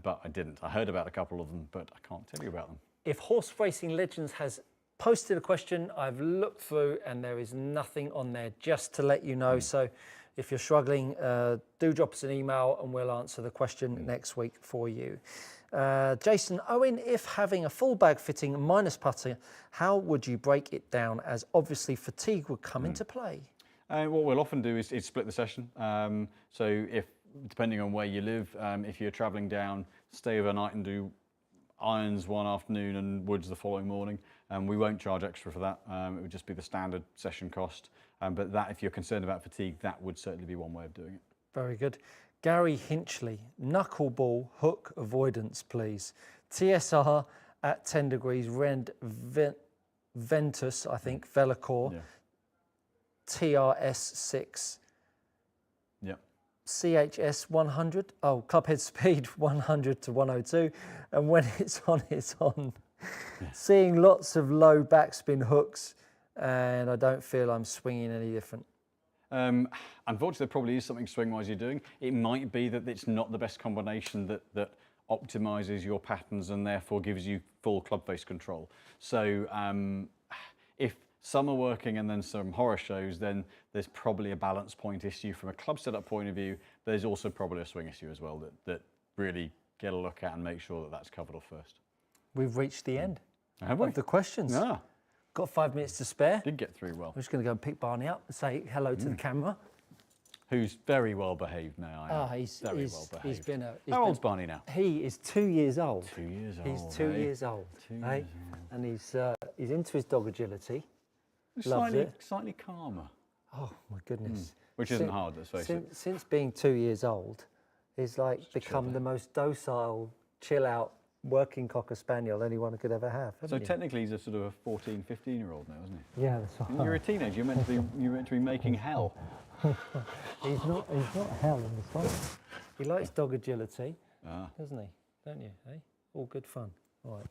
but I didn't. I heard about a couple of them, but I can't tell you about them. If Horse Racing Legends has posted a question, I've looked through and there is nothing on there, just to let you know. So if you're struggling, do drop us an email and we'll answer the question next week for you. Jason Owen, if having a full bag fitting minus putter, how would you break it down, as obviously fatigue would come into play? What we'll often do is split the session. So if, depending on where you live, if you're traveling down, stay overnight and do irons one afternoon and woods the following morning. We won't charge extra for that. It would just be the standard session cost. But that, if you're concerned about fatigue, that would certainly be one way of doing it. Very good. Gary Hinchley, knuckleball hook avoidance, please. TSR at 10 degrees, Rend Ventus, I think, Velocore, Yeah. TRS 6. Yep. CHS 100, clubhead speed 100 to 102, and when it's on, it's on. Yeah. Seeing lots of low backspin hooks, and I don't feel I'm swinging any different. Unfortunately, there probably is something swing-wise you're doing. It might be that it's not the best combination that optimizes your patterns and therefore gives you full club face control. So if some are working and then some horror shows, then there's probably a balance point issue from a club setup point of view. There's also probably a swing issue as well that really get a look at and make sure that that's covered off first. We've reached the end Have we? of the questions. Yeah, Got 5 minutes to spare. did get through well. I'm just going to go and pick Barney up and say hello to the camera. Who's very well behaved now. Oh, he's very he's, well he's behaved. been a. He's How been- old's Barney now? He is 2 years old. 2 years old. He's 2 years old. 2 eh? years And he's into his dog agility. Loves Slightly, it. slightly calmer, Oh my goodness! which isn't hard, let's face it. Since being 2 years old, he's like become the most docile, chill out, working cocker spaniel anyone could ever have. So haven't you? technically he's a sort of a 14, 15-year-old now, isn't he? Yeah, that's right. You're a teenager, you're meant to be making hell. He's not hell in this one. He likes dog agility, Ah. doesn't he? Don't you? Eh? All good fun. All right,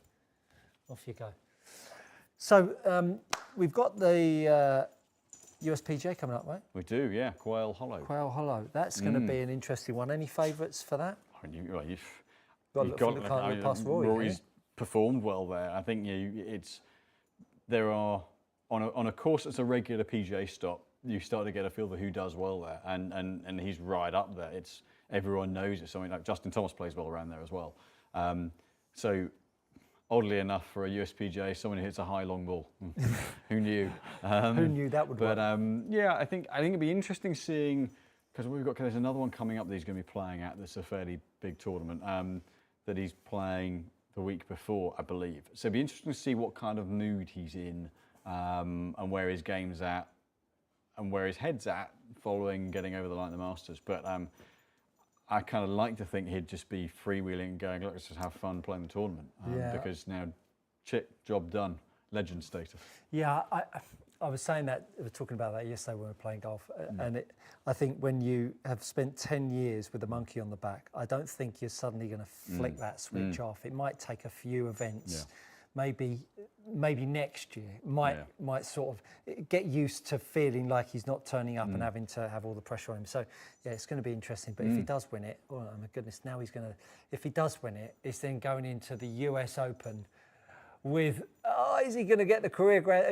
off you go. So we've got the USPGA coming up, right? We do, yeah, Quail Hollow. Quail Hollow. That's going to be an interesting one. Any favourites for that? You've Got to look from the can't look past Rory. Rory's performed well there. I think there are on a course that's a regular PGA stop, you start to get a feel for who does well there, and he's right up there. It's everyone knows it's something like Justin Thomas plays well around there as well. So oddly enough, for a USPGA, someone who hits a high long ball, who knew? Who knew that would work? But yeah, I think it'd be interesting seeing, because there's another one coming up that he's going to be playing at. That's a fairly big tournament that he's playing the week before, I believe. So it'd be interesting to see what kind of mood he's in and where his game's at and where his head's at following getting over the line at the Masters. But I kind of like to think he'd just be freewheeling and going, look, let's just have fun playing the tournament. Because now, job done, legend status. Yeah, I was saying that, we were talking about that yesterday when we were playing golf, and I think when you have spent 10 years with a monkey on the back, I don't think you're suddenly going to flick that switch off. It might take a few events, maybe next year, might sort of get used to feeling like he's not turning up and having to have all the pressure on him. So yeah, it's going to be interesting. But if he does win it, oh my goodness, now he's going to, if he does win it, it's then going into the US Open with, is he going to get the career Grand,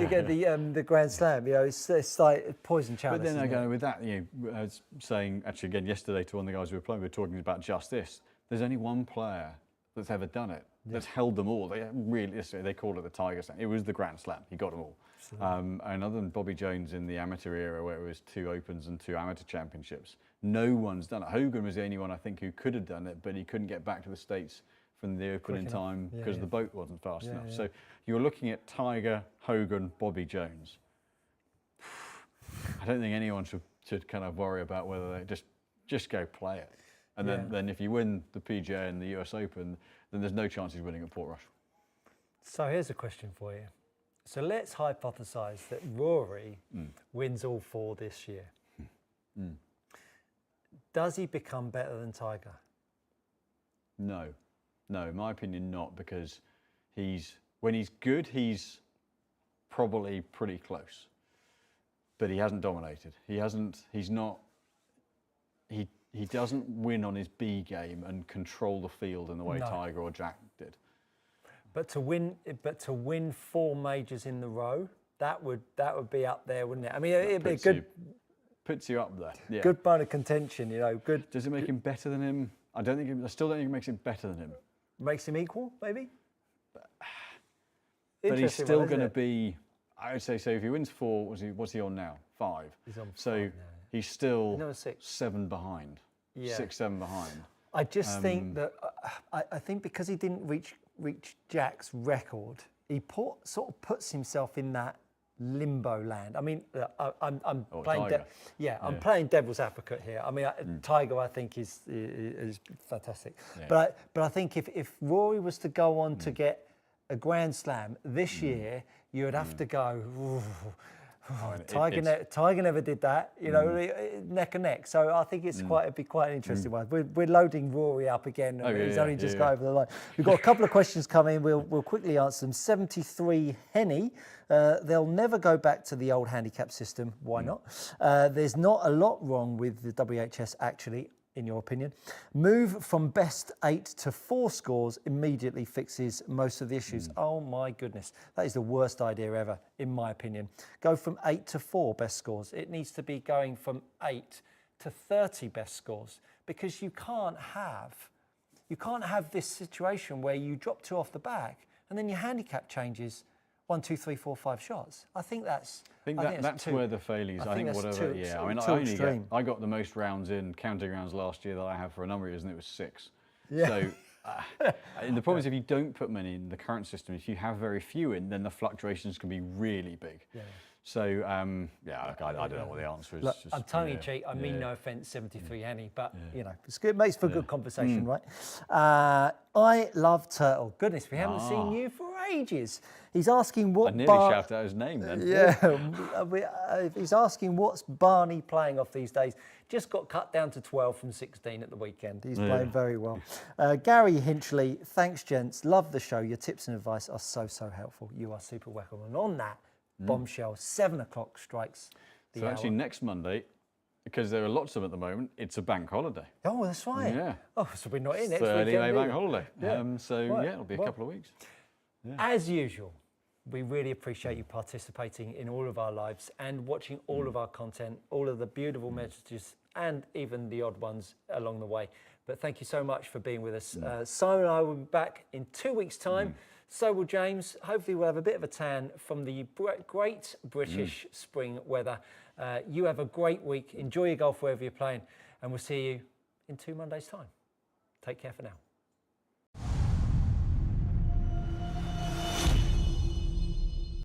get the Grand Slam? It's like poison chalice. But then again, with that, I was saying actually again yesterday to one of the guys we were playing, we were talking about just this. There's only one player that's ever done it. That's held them all. They call it the Tiger Slam. It was the Grand Slam. He got them all. And other than Bobby Jones in the amateur era, where it was 2 Opens and 2 amateur championships, no one's done it. Hogan was the only one I think who could have done it, but he couldn't get back to the States from the Open in time because the boat wasn't fast enough. Yeah. So you're looking at Tiger, Hogan, Bobby Jones. I don't think anyone should kind of worry about whether they just go play it. And then if you win the PGA and the US Open, then there's no chance he's winning at Portrush. So here's a question for you. So let's hypothesize that Rory wins all 4 this year. Does he become better than Tiger? No, in my opinion, not, because when he's good, he's probably pretty close, but he hasn't dominated. He doesn't win on his B game and control the field in the way Tiger or Jack did. But to win 4 majors in the row, that would be up there, wouldn't it? I mean, it'd be a good. Puts you up there. Yeah. Good bone of contention, Good. Does it make him better than him? I still don't think it makes him better than him. Makes him equal, maybe. But he's still going to be. I would say so. If he wins 4, what's he on now? 5. He's on 5 so now. he's still No, 6. 7 behind. Yeah. 6, 7 behind. I just think that I think because he didn't reach Jack's record, he sort of puts himself in that limbo land. I mean, I'm playing. I'm playing devil's advocate here. I mean, Tiger, I think is fantastic. Yeah. But I think if Rory was to go on to get a Grand Slam this year, you would have to go. Tiger never did that, neck and neck. So I think it'd be quite an interesting one. We're loading Rory up again. He's only just got over the line. We've got a couple of questions coming. We'll quickly answer them. 73 Henny. They'll never go back to the old handicap system. Why not? There's not a lot wrong with the WHS actually, in your opinion. Move from best 8 to 4 scores immediately fixes most of the issues. Oh my goodness, that is the worst idea ever, in my opinion. Go from 8 to 4 best scores. It needs to be going from 8 to 30 best scores, because you can't have You can't have this situation where you drop 2 off the back and then your handicap changes 1, 2, 3, 4, 5 shots. I think that's that's too, where the failures. I think that's whatever. too, Yeah, I mean, too extreme. I got the most rounds in counting rounds last year that I have for a number of years, and it was 6. Yeah. So, and the problem is if you don't put many in the current system, if you have very few in, then the fluctuations can be really big. Yeah. So, yeah, look, I don't know what the answer is. Look, Just, I'm tongue in cheek. I mean no offence, 73 Henny, but you know, it's good. It makes for good conversation, right? I love Turtle. Goodness, we haven't seen you for ages. He's asking what. I nearly shouted out his name then. Yeah, he's asking what's Barney playing off these days. Just got cut down to 12 from 16 at the weekend. He's playing very well. Gary Hinchley, thanks, gents. Love the show. Your tips and advice are so helpful. You are super welcome. And on that bombshell, 7 o'clock strikes the hour. Actually, next Monday, because there are lots of them at the moment, it's a bank holiday. Oh, that's right. Yeah. Oh, so we're not in next Early weekend. May bank holiday. Yeah. Yeah, it'll be a couple of weeks. Yeah. As usual, we really appreciate you participating in all of our lives and watching all of our content, all of the beautiful messages and even the odd ones along the way. But thank you so much for being with us. Simon and I will be back in 2 weeks' time. So will James. Hopefully we'll have a bit of a tan from the great British spring weather. You have a great week. Enjoy your golf wherever you're playing. And we'll see you in 2 Mondays' time. Take care for now.